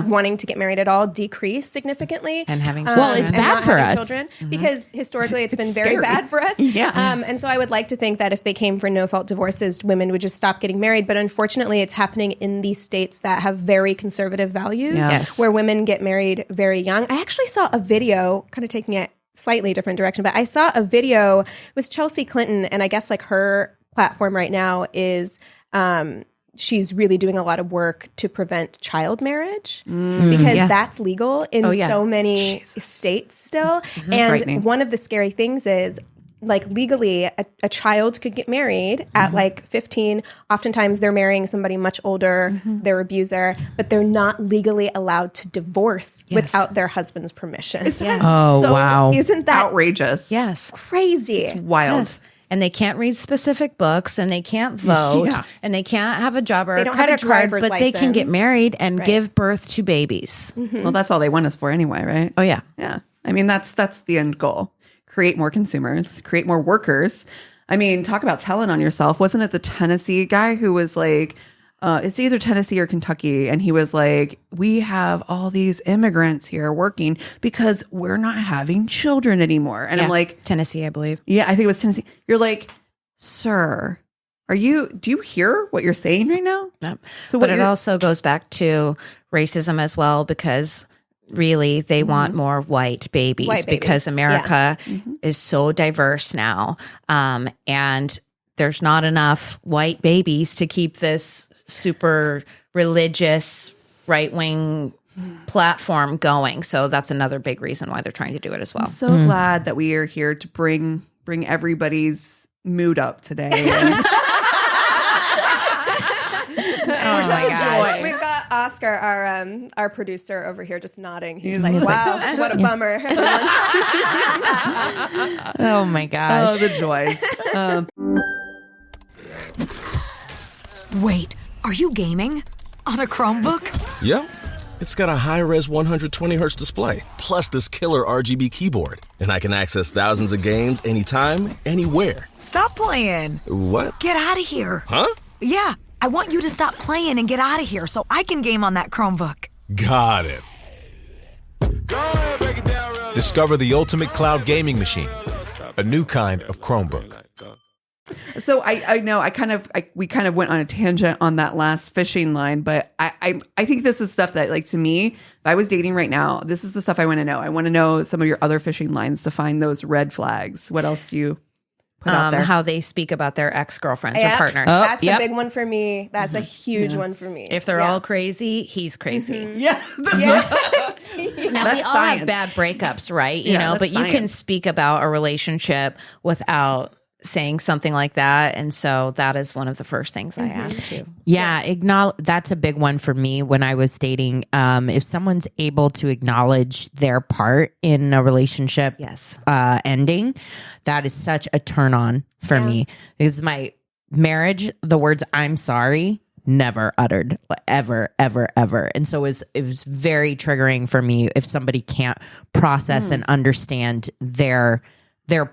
[SPEAKER 3] wanting to get married at all decrease significantly,
[SPEAKER 1] And having
[SPEAKER 4] Well, it's
[SPEAKER 3] and
[SPEAKER 4] bad
[SPEAKER 3] not
[SPEAKER 4] for
[SPEAKER 3] having
[SPEAKER 4] us.
[SPEAKER 3] children because historically it's been
[SPEAKER 2] scary.
[SPEAKER 3] very bad for us. And so I would like to think that if they came for no fault divorces, women would just stop getting married. But unfortunately, it's happening in these states that have very conservative values,
[SPEAKER 1] Yes.
[SPEAKER 3] where women get married very young. I actually saw a video, kind of taking it slightly different direction, but I saw a video with Chelsea Clinton, and I guess like her platform right now is she's really doing a lot of work to prevent child marriage because that's legal in so many states still. And
[SPEAKER 2] frightening.
[SPEAKER 3] one of the scary things is like legally a child could get married at like 15. Oftentimes they're marrying somebody much older, their abuser, but they're not legally allowed to divorce without their husband's permission.
[SPEAKER 4] Oh, wow.
[SPEAKER 3] Isn't that
[SPEAKER 2] outrageous.
[SPEAKER 1] Yes.
[SPEAKER 3] crazy?
[SPEAKER 2] Wild.
[SPEAKER 1] Yes. And they can't read specific books and they can't vote
[SPEAKER 2] Yeah.
[SPEAKER 1] and they can't have a job or
[SPEAKER 3] They
[SPEAKER 1] a
[SPEAKER 3] don't have a
[SPEAKER 1] credit card,
[SPEAKER 3] driver's
[SPEAKER 1] but they can get
[SPEAKER 3] license.
[SPEAKER 1] married and give birth to babies.
[SPEAKER 2] Well, that's all they want us for anyway, right?
[SPEAKER 1] Oh, yeah.
[SPEAKER 2] Yeah. I mean, that's the end goal. Create more consumers, create more workers. I mean, talk about telling on yourself. Wasn't it the Tennessee guy who was like, it's either Tennessee or Kentucky. And he was like, we have all these immigrants here working because we're not having children anymore. And I'm like,
[SPEAKER 1] Tennessee, I believe.
[SPEAKER 2] yeah, I think it was Tennessee. You're like, sir, do you hear what you're saying right now?
[SPEAKER 1] Yep.
[SPEAKER 2] So
[SPEAKER 1] But
[SPEAKER 2] what
[SPEAKER 1] it also goes back to racism as well because really they want more white babies,
[SPEAKER 3] White
[SPEAKER 1] because
[SPEAKER 3] babies,
[SPEAKER 1] America is so diverse now. And there's not enough white babies to keep this super religious right-wing platform going. So that's another big reason why they're trying to do it as well.
[SPEAKER 2] I'm so glad that we are here to bring everybody's mood up today.
[SPEAKER 4] Oh my gosh.
[SPEAKER 3] We've got Oscar, our producer over here, just nodding. He's like, "Wow, what a bummer!"
[SPEAKER 4] Oh my gosh.
[SPEAKER 2] Oh, the joys.
[SPEAKER 5] Wait, are you gaming? On a Chromebook?
[SPEAKER 6] Yep. It's got a high-res 120Hz display, plus this killer RGB keyboard. And I can access thousands of games anytime, anywhere.
[SPEAKER 5] Stop playing.
[SPEAKER 6] What?
[SPEAKER 5] Get out of here.
[SPEAKER 6] Huh?
[SPEAKER 5] Yeah, I want you to stop playing and get out of here so I can game on that Chromebook.
[SPEAKER 6] Got it.
[SPEAKER 7] Discover the ultimate cloud gaming machine, a new kind of Chromebook.
[SPEAKER 2] So I know we kind of went on a tangent on that last fishing line, but I think this is stuff that, like, to me, if I was dating right now, this is the stuff I want to know. I want to know some of your other fishing lines to find those red flags. What else do you put out there?
[SPEAKER 1] How they speak about their ex-girlfriends or partners.
[SPEAKER 3] That's a big one for me. That's a huge one for me.
[SPEAKER 1] If they're all crazy, he's crazy.
[SPEAKER 2] Yeah.
[SPEAKER 1] Now,
[SPEAKER 2] That's
[SPEAKER 1] we all
[SPEAKER 2] science.
[SPEAKER 1] have bad breakups, right? You
[SPEAKER 2] Yeah,
[SPEAKER 1] know,
[SPEAKER 2] that's
[SPEAKER 1] but you can
[SPEAKER 2] science.
[SPEAKER 1] speak about a relationship without saying something like that. And so that is one of the first things I asked too.
[SPEAKER 4] Yeah, that's a big one for me when I was dating. If someone's able to acknowledge their part in a relationship ending, that is such a turn on for me. Because my marriage, the words "I'm sorry" never uttered, ever. And so it was very triggering for me if somebody can't process and understand their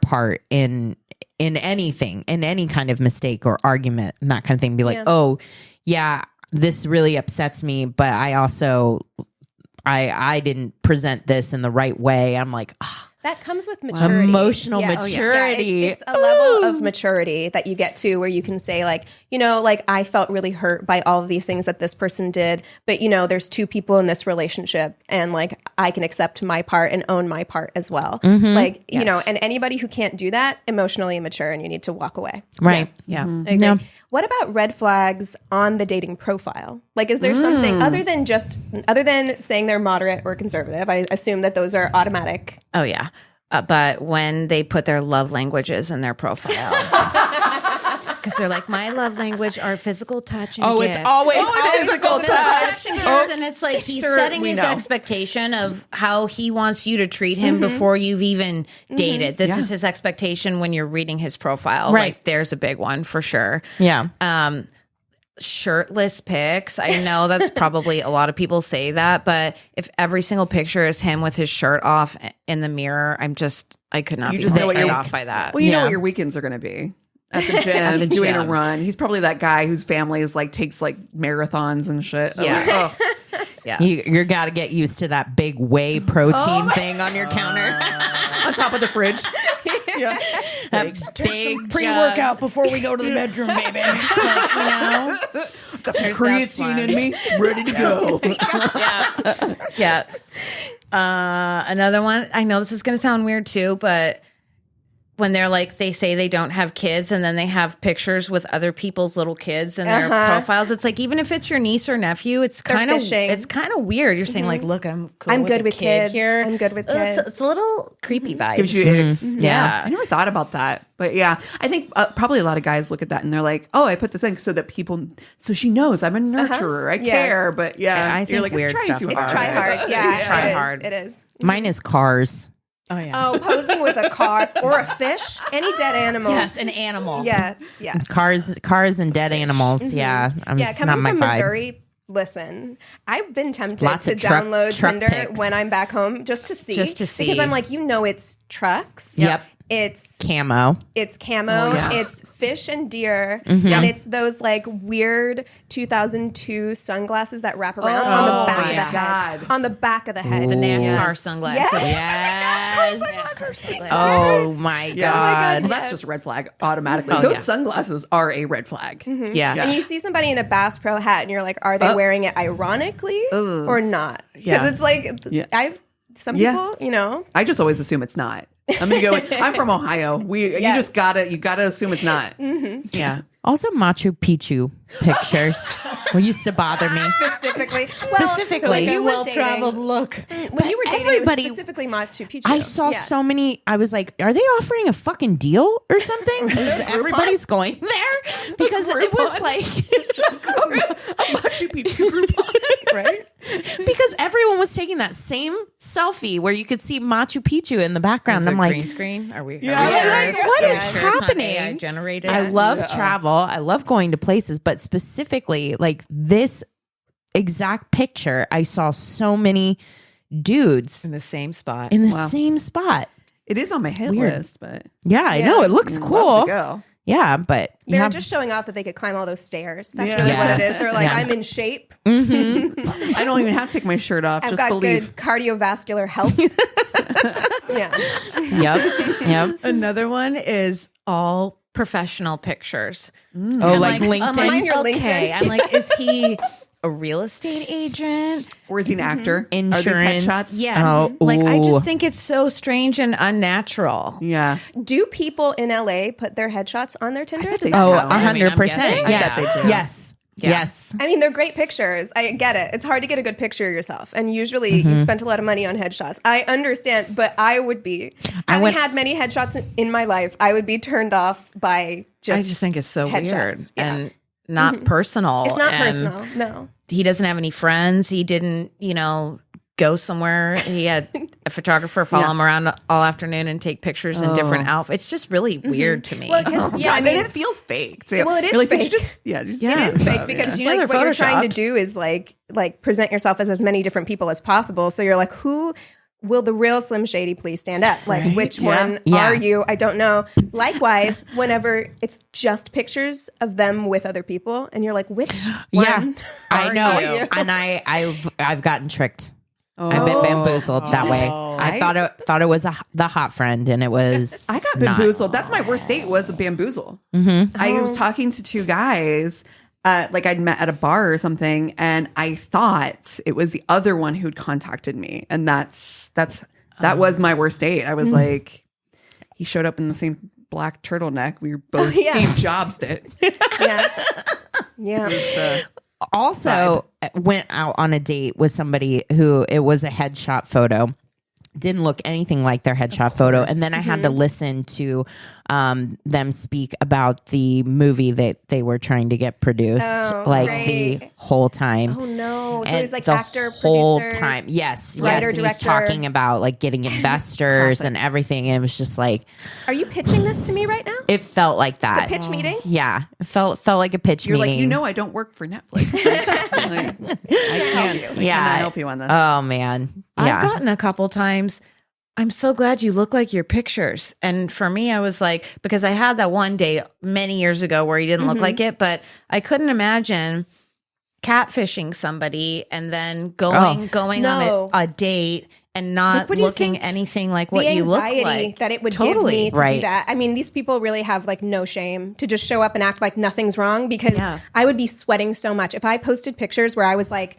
[SPEAKER 4] part in anything, in any kind of mistake or argument and that kind of thing. Be like, oh yeah, this really upsets me, but I also I didn't present this in the right way. I'm like,
[SPEAKER 3] that comes with maturity.
[SPEAKER 4] Emotional
[SPEAKER 3] Yeah.
[SPEAKER 4] maturity.
[SPEAKER 3] Yeah, it's a level of maturity that you get to where you can say, like, you know, like, I felt really hurt by all of these things that this person did, but, you know, there's two people in this relationship, and, like, I can accept my part and own my part as well. Like, you know, and anybody who can't do that, emotionally immature, and you need to walk away.
[SPEAKER 4] right.
[SPEAKER 1] Yeah.
[SPEAKER 3] I agree. What about red flags on the dating profile? Like, is there something other than saying they're moderate or conservative? I assume that those are automatic.
[SPEAKER 1] Oh yeah. But when they put their love languages in their profile, because they're like, my love language are physical touch and gifts.
[SPEAKER 4] It's always physical touch.
[SPEAKER 1] And gifts. And it's like he's setting his expectation of how he wants you to treat him before you've even dated. This is his expectation when you're reading his profile.
[SPEAKER 4] Right.
[SPEAKER 1] Like, there's a big one for sure.
[SPEAKER 4] Yeah.
[SPEAKER 1] Shirtless pics. I know that's probably a lot of people say that, but if every single picture is him with his shirt off in the mirror, I could not
[SPEAKER 2] You
[SPEAKER 1] be
[SPEAKER 2] just know what
[SPEAKER 1] turned
[SPEAKER 2] you're-
[SPEAKER 1] off by that.
[SPEAKER 2] Well, you know what your weekends are going to be. At the gym, doing a run. He's probably that guy whose family is like takes like marathons and shit.
[SPEAKER 1] Yeah.
[SPEAKER 4] Yeah. You're got to get used to that big whey protein thing on your counter.
[SPEAKER 2] On top of the fridge.
[SPEAKER 4] That big
[SPEAKER 8] pre-workout before we go to the bedroom, baby.
[SPEAKER 1] Like, you know?
[SPEAKER 2] Got some creatine in me, ready to go.
[SPEAKER 1] Yeah. Another one. I know this is going to sound weird too, but when they're like, they say they don't have kids and then they have pictures with other people's little kids in their profiles. It's like, even if it's your niece or nephew, it's kind of weird. You're saying like, look, I'm
[SPEAKER 3] good with kids
[SPEAKER 1] here.
[SPEAKER 3] I'm good with kids.
[SPEAKER 1] It's a little creepy vibes.
[SPEAKER 2] Gives you icks.
[SPEAKER 1] Yeah.
[SPEAKER 2] I never thought about that. But yeah, I think probably a lot of guys look at that and they're like, oh, I put this in so that so she knows I'm a nurturer. I care. But
[SPEAKER 1] I think
[SPEAKER 2] you're like,
[SPEAKER 1] weird
[SPEAKER 2] it's trying
[SPEAKER 1] stuff.
[SPEAKER 2] too
[SPEAKER 3] It's
[SPEAKER 2] hard.
[SPEAKER 3] try hard. Yeah,
[SPEAKER 1] It's try
[SPEAKER 3] it is.
[SPEAKER 1] hard.
[SPEAKER 3] It is.
[SPEAKER 4] Mine is cars.
[SPEAKER 1] Oh yeah.
[SPEAKER 3] Oh, posing with a car or a fish, any dead animal.
[SPEAKER 1] Yes, an animal.
[SPEAKER 3] Yeah. Yes.
[SPEAKER 4] Cars and dead animals. Yeah. It's
[SPEAKER 3] Coming
[SPEAKER 4] not my
[SPEAKER 3] from
[SPEAKER 4] vibe.
[SPEAKER 3] Missouri. Listen, I've been tempted
[SPEAKER 4] Lots
[SPEAKER 3] to
[SPEAKER 4] of truck
[SPEAKER 3] download Tinder
[SPEAKER 4] pics.
[SPEAKER 3] when I'm back home just to see.
[SPEAKER 1] Just to
[SPEAKER 3] Because
[SPEAKER 1] see.
[SPEAKER 3] I'm like, it's trucks.
[SPEAKER 4] Yep.
[SPEAKER 3] It's
[SPEAKER 4] Camo.
[SPEAKER 3] camo, it's fish and deer, and it's those like weird 2002 sunglasses that wrap around on the back of the head. On the back of the head.
[SPEAKER 1] The NASCAR sunglasses.
[SPEAKER 4] Yes. Oh my God.
[SPEAKER 2] Well, that's just a red flag automatically. Those sunglasses are a red flag.
[SPEAKER 1] Yeah.
[SPEAKER 3] And you see somebody in a Bass Pro hat, and you're like, are they wearing it ironically or not? Because it's like, some people,
[SPEAKER 2] I just always assume it's not. I'm gonna go with, I'm from Ohio. You gotta assume it's not.
[SPEAKER 1] Yeah.
[SPEAKER 4] Also, Machu Picchu pictures used to bother me.
[SPEAKER 3] Specifically,
[SPEAKER 4] Specifically,
[SPEAKER 3] you were
[SPEAKER 8] well-traveled look.
[SPEAKER 3] When you were dating,
[SPEAKER 4] everybody-
[SPEAKER 3] it was specifically Machu Picchu.
[SPEAKER 4] I saw so many. I was like, are they offering a fucking deal or something? Everybody's going there because it was like
[SPEAKER 2] a Machu Picchu Groupon, right?
[SPEAKER 4] Because everyone was taking that same selfie where you could see Machu Picchu in the background.
[SPEAKER 1] Is it
[SPEAKER 4] I'm like,
[SPEAKER 1] green screen? Are we?
[SPEAKER 2] Yeah.
[SPEAKER 1] Are we
[SPEAKER 2] Yeah,
[SPEAKER 1] sure
[SPEAKER 4] like,
[SPEAKER 1] it's-
[SPEAKER 4] what
[SPEAKER 1] yeah,
[SPEAKER 4] is
[SPEAKER 1] sure it's not
[SPEAKER 4] happening?
[SPEAKER 1] AI generated.
[SPEAKER 4] I love travel. I love going to places, but specifically like this exact picture, I saw so many dudes
[SPEAKER 1] in the same spot.
[SPEAKER 4] in the same spot.
[SPEAKER 2] It is on my hit
[SPEAKER 4] Weird.
[SPEAKER 2] list, but
[SPEAKER 4] Yeah, I know. It looks
[SPEAKER 2] I'd love
[SPEAKER 4] cool.
[SPEAKER 2] to go.
[SPEAKER 4] Yeah, but you
[SPEAKER 3] They're
[SPEAKER 4] have-
[SPEAKER 3] just showing off that they could climb all those stairs. That's
[SPEAKER 2] Yeah.
[SPEAKER 3] really
[SPEAKER 4] Yeah.
[SPEAKER 3] what it is. They're like,
[SPEAKER 4] Yeah.
[SPEAKER 3] I'm in shape.
[SPEAKER 2] I don't even have to take my shirt off.
[SPEAKER 3] I've
[SPEAKER 2] Just
[SPEAKER 3] got
[SPEAKER 2] believe.
[SPEAKER 3] good cardiovascular health. Yeah.
[SPEAKER 4] Yep.
[SPEAKER 1] Another one is all professional pictures.
[SPEAKER 4] Oh, like LinkedIn.
[SPEAKER 3] I'm like, your
[SPEAKER 1] Okay,
[SPEAKER 3] LinkedIn.
[SPEAKER 1] I'm like, is he a real estate agent?
[SPEAKER 2] Or is he an actor?
[SPEAKER 4] Insurance.
[SPEAKER 2] Are these headshots?
[SPEAKER 1] Yes.
[SPEAKER 4] Oh,
[SPEAKER 1] Like, I
[SPEAKER 4] ooh.
[SPEAKER 1] just think it's so strange and unnatural.
[SPEAKER 2] Yeah.
[SPEAKER 3] Do people in LA put their headshots on their Tinder?
[SPEAKER 2] bet they
[SPEAKER 3] Does that
[SPEAKER 2] do.
[SPEAKER 4] Oh,
[SPEAKER 3] happen?
[SPEAKER 4] 100%.
[SPEAKER 1] guessing.
[SPEAKER 4] Yes.
[SPEAKER 2] I bet they do.
[SPEAKER 4] Yes. Yes.
[SPEAKER 3] I mean, they're great pictures. I get it. It's hard to get a good picture of yourself. And usually you spent a lot of money on headshots. I understand, but I would be, having had many headshots in my life, I would be turned off by
[SPEAKER 1] I just think it's so
[SPEAKER 3] headshots.
[SPEAKER 1] weird
[SPEAKER 3] Yeah.
[SPEAKER 1] and not personal.
[SPEAKER 3] It's not
[SPEAKER 1] and
[SPEAKER 3] personal. No.
[SPEAKER 1] He doesn't have any friends. He didn't, go somewhere. He had a photographer follow him around all afternoon and take pictures in different outfits. It's just really weird to me.
[SPEAKER 3] Well, because,
[SPEAKER 2] Oh,
[SPEAKER 3] yeah, I
[SPEAKER 2] God,
[SPEAKER 3] mean,
[SPEAKER 2] and it feels fake too.
[SPEAKER 3] Well, it is
[SPEAKER 2] You're like, did
[SPEAKER 3] fake.
[SPEAKER 2] you just, just
[SPEAKER 3] it is fake because
[SPEAKER 1] You know
[SPEAKER 3] like
[SPEAKER 1] they're
[SPEAKER 3] what you're trying to
[SPEAKER 1] photoshopped.
[SPEAKER 3] do is like present yourself as many different people as possible. So you're like, who will the real Slim Shady please stand up? Like, which one
[SPEAKER 4] Yeah.
[SPEAKER 3] are you? I don't know. Likewise, whenever it's just pictures of them with other people, and you're like, which
[SPEAKER 4] Yeah.
[SPEAKER 3] one?
[SPEAKER 4] I know.
[SPEAKER 3] you?
[SPEAKER 4] And I've gotten tricked. I've been bamboozled that way. I thought it was the hot friend, and it was.
[SPEAKER 2] I got
[SPEAKER 4] not.
[SPEAKER 2] bamboozled. That's my worst date was a bamboozle. I was talking to two guys, like I'd met at a bar or something, and I thought it was the other one who'd contacted me, and that was my worst date. I was like, he showed up in the same black turtleneck. We were both Steve Jobs did.
[SPEAKER 3] Yeah.
[SPEAKER 4] Also went out on a date with somebody who it was a headshot photo. Didn't look anything like their headshot photo. And then I had to listen to them speak about the movie that they were trying to get produced the whole time.
[SPEAKER 3] Oh no! So
[SPEAKER 4] And
[SPEAKER 3] he's like
[SPEAKER 4] the
[SPEAKER 3] actor,
[SPEAKER 4] whole
[SPEAKER 3] producer,
[SPEAKER 4] time. Yes.
[SPEAKER 3] writer,
[SPEAKER 4] And he's
[SPEAKER 3] director.
[SPEAKER 4] talking about like getting investors and everything. And it was just like,
[SPEAKER 3] Are you pitching this to me right now?
[SPEAKER 4] it felt like that.
[SPEAKER 3] Pitch meeting?
[SPEAKER 4] Yeah. It felt like a pitch
[SPEAKER 2] You're
[SPEAKER 4] meeting.
[SPEAKER 2] like, I don't work for Netflix. Like, I can't.
[SPEAKER 4] Yeah.
[SPEAKER 2] I cannot help you on this.
[SPEAKER 4] Oh man. Yeah.
[SPEAKER 1] I've gotten a couple times. I'm so glad you look like your pictures. And for me, I was like, because I had that one date many years ago where he didn't look like it, but I couldn't imagine catfishing somebody and then going
[SPEAKER 3] No.
[SPEAKER 1] on a date and not
[SPEAKER 3] what do you
[SPEAKER 1] looking
[SPEAKER 3] think
[SPEAKER 1] anything like
[SPEAKER 3] The
[SPEAKER 1] what you look
[SPEAKER 3] anxiety
[SPEAKER 1] like.
[SPEAKER 3] that it would
[SPEAKER 1] Totally.
[SPEAKER 3] give me to do
[SPEAKER 4] Right.
[SPEAKER 3] that. I mean, these people really have like no shame to just show up and act like nothing's wrong because I would be sweating so much if I posted pictures where I was like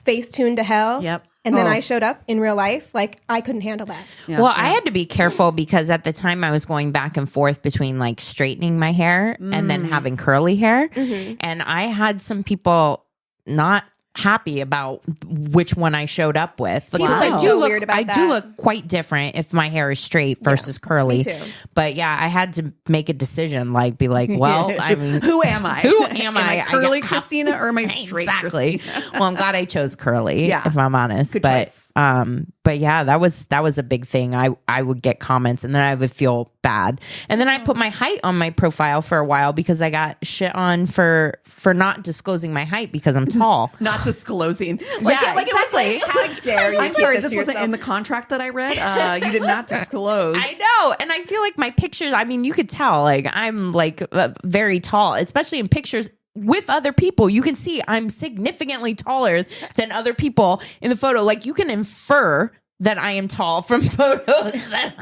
[SPEAKER 3] face tuned to hell.
[SPEAKER 1] Yep.
[SPEAKER 3] And then I showed up in real life, like I couldn't handle that.
[SPEAKER 4] Well, I had to be careful because at the time I was going back and forth between like straightening my hair and then having curly hair. And I had some people not happy about which one I showed up with because
[SPEAKER 3] Wow.
[SPEAKER 4] I do
[SPEAKER 3] So
[SPEAKER 4] look
[SPEAKER 3] weird about
[SPEAKER 4] I
[SPEAKER 3] that.
[SPEAKER 4] do look quite different if my hair is straight versus curly.
[SPEAKER 3] me too.
[SPEAKER 4] But yeah, I had to make a decision like be like, well, I mean,
[SPEAKER 2] Who am I?
[SPEAKER 4] who am I?
[SPEAKER 2] curly
[SPEAKER 4] I-
[SPEAKER 2] Christina or am I straight
[SPEAKER 4] exactly.
[SPEAKER 2] Christina?
[SPEAKER 4] Well, I'm glad I chose curly.
[SPEAKER 2] Yeah.
[SPEAKER 4] If I'm honest,
[SPEAKER 2] Good
[SPEAKER 4] but
[SPEAKER 2] choice.
[SPEAKER 4] but yeah, that was a big thing. I would get comments and then I would feel bad, and then I put my height on my profile for a while because I got shit on for not disclosing my height because I'm tall.
[SPEAKER 2] Not disclosing.
[SPEAKER 4] Yeah,
[SPEAKER 2] it was like,
[SPEAKER 3] How dare you?
[SPEAKER 2] I'm
[SPEAKER 3] keep
[SPEAKER 2] sorry,
[SPEAKER 3] this
[SPEAKER 2] this
[SPEAKER 3] to
[SPEAKER 2] wasn't
[SPEAKER 3] yourself?
[SPEAKER 2] in the contract that I read. You did not disclose.
[SPEAKER 4] I know, and I feel like my pictures. I mean, you could tell like I'm like very tall, especially in pictures with other people. You can see I'm significantly taller than other people in the photo. Like you can infer that I am tall from photos that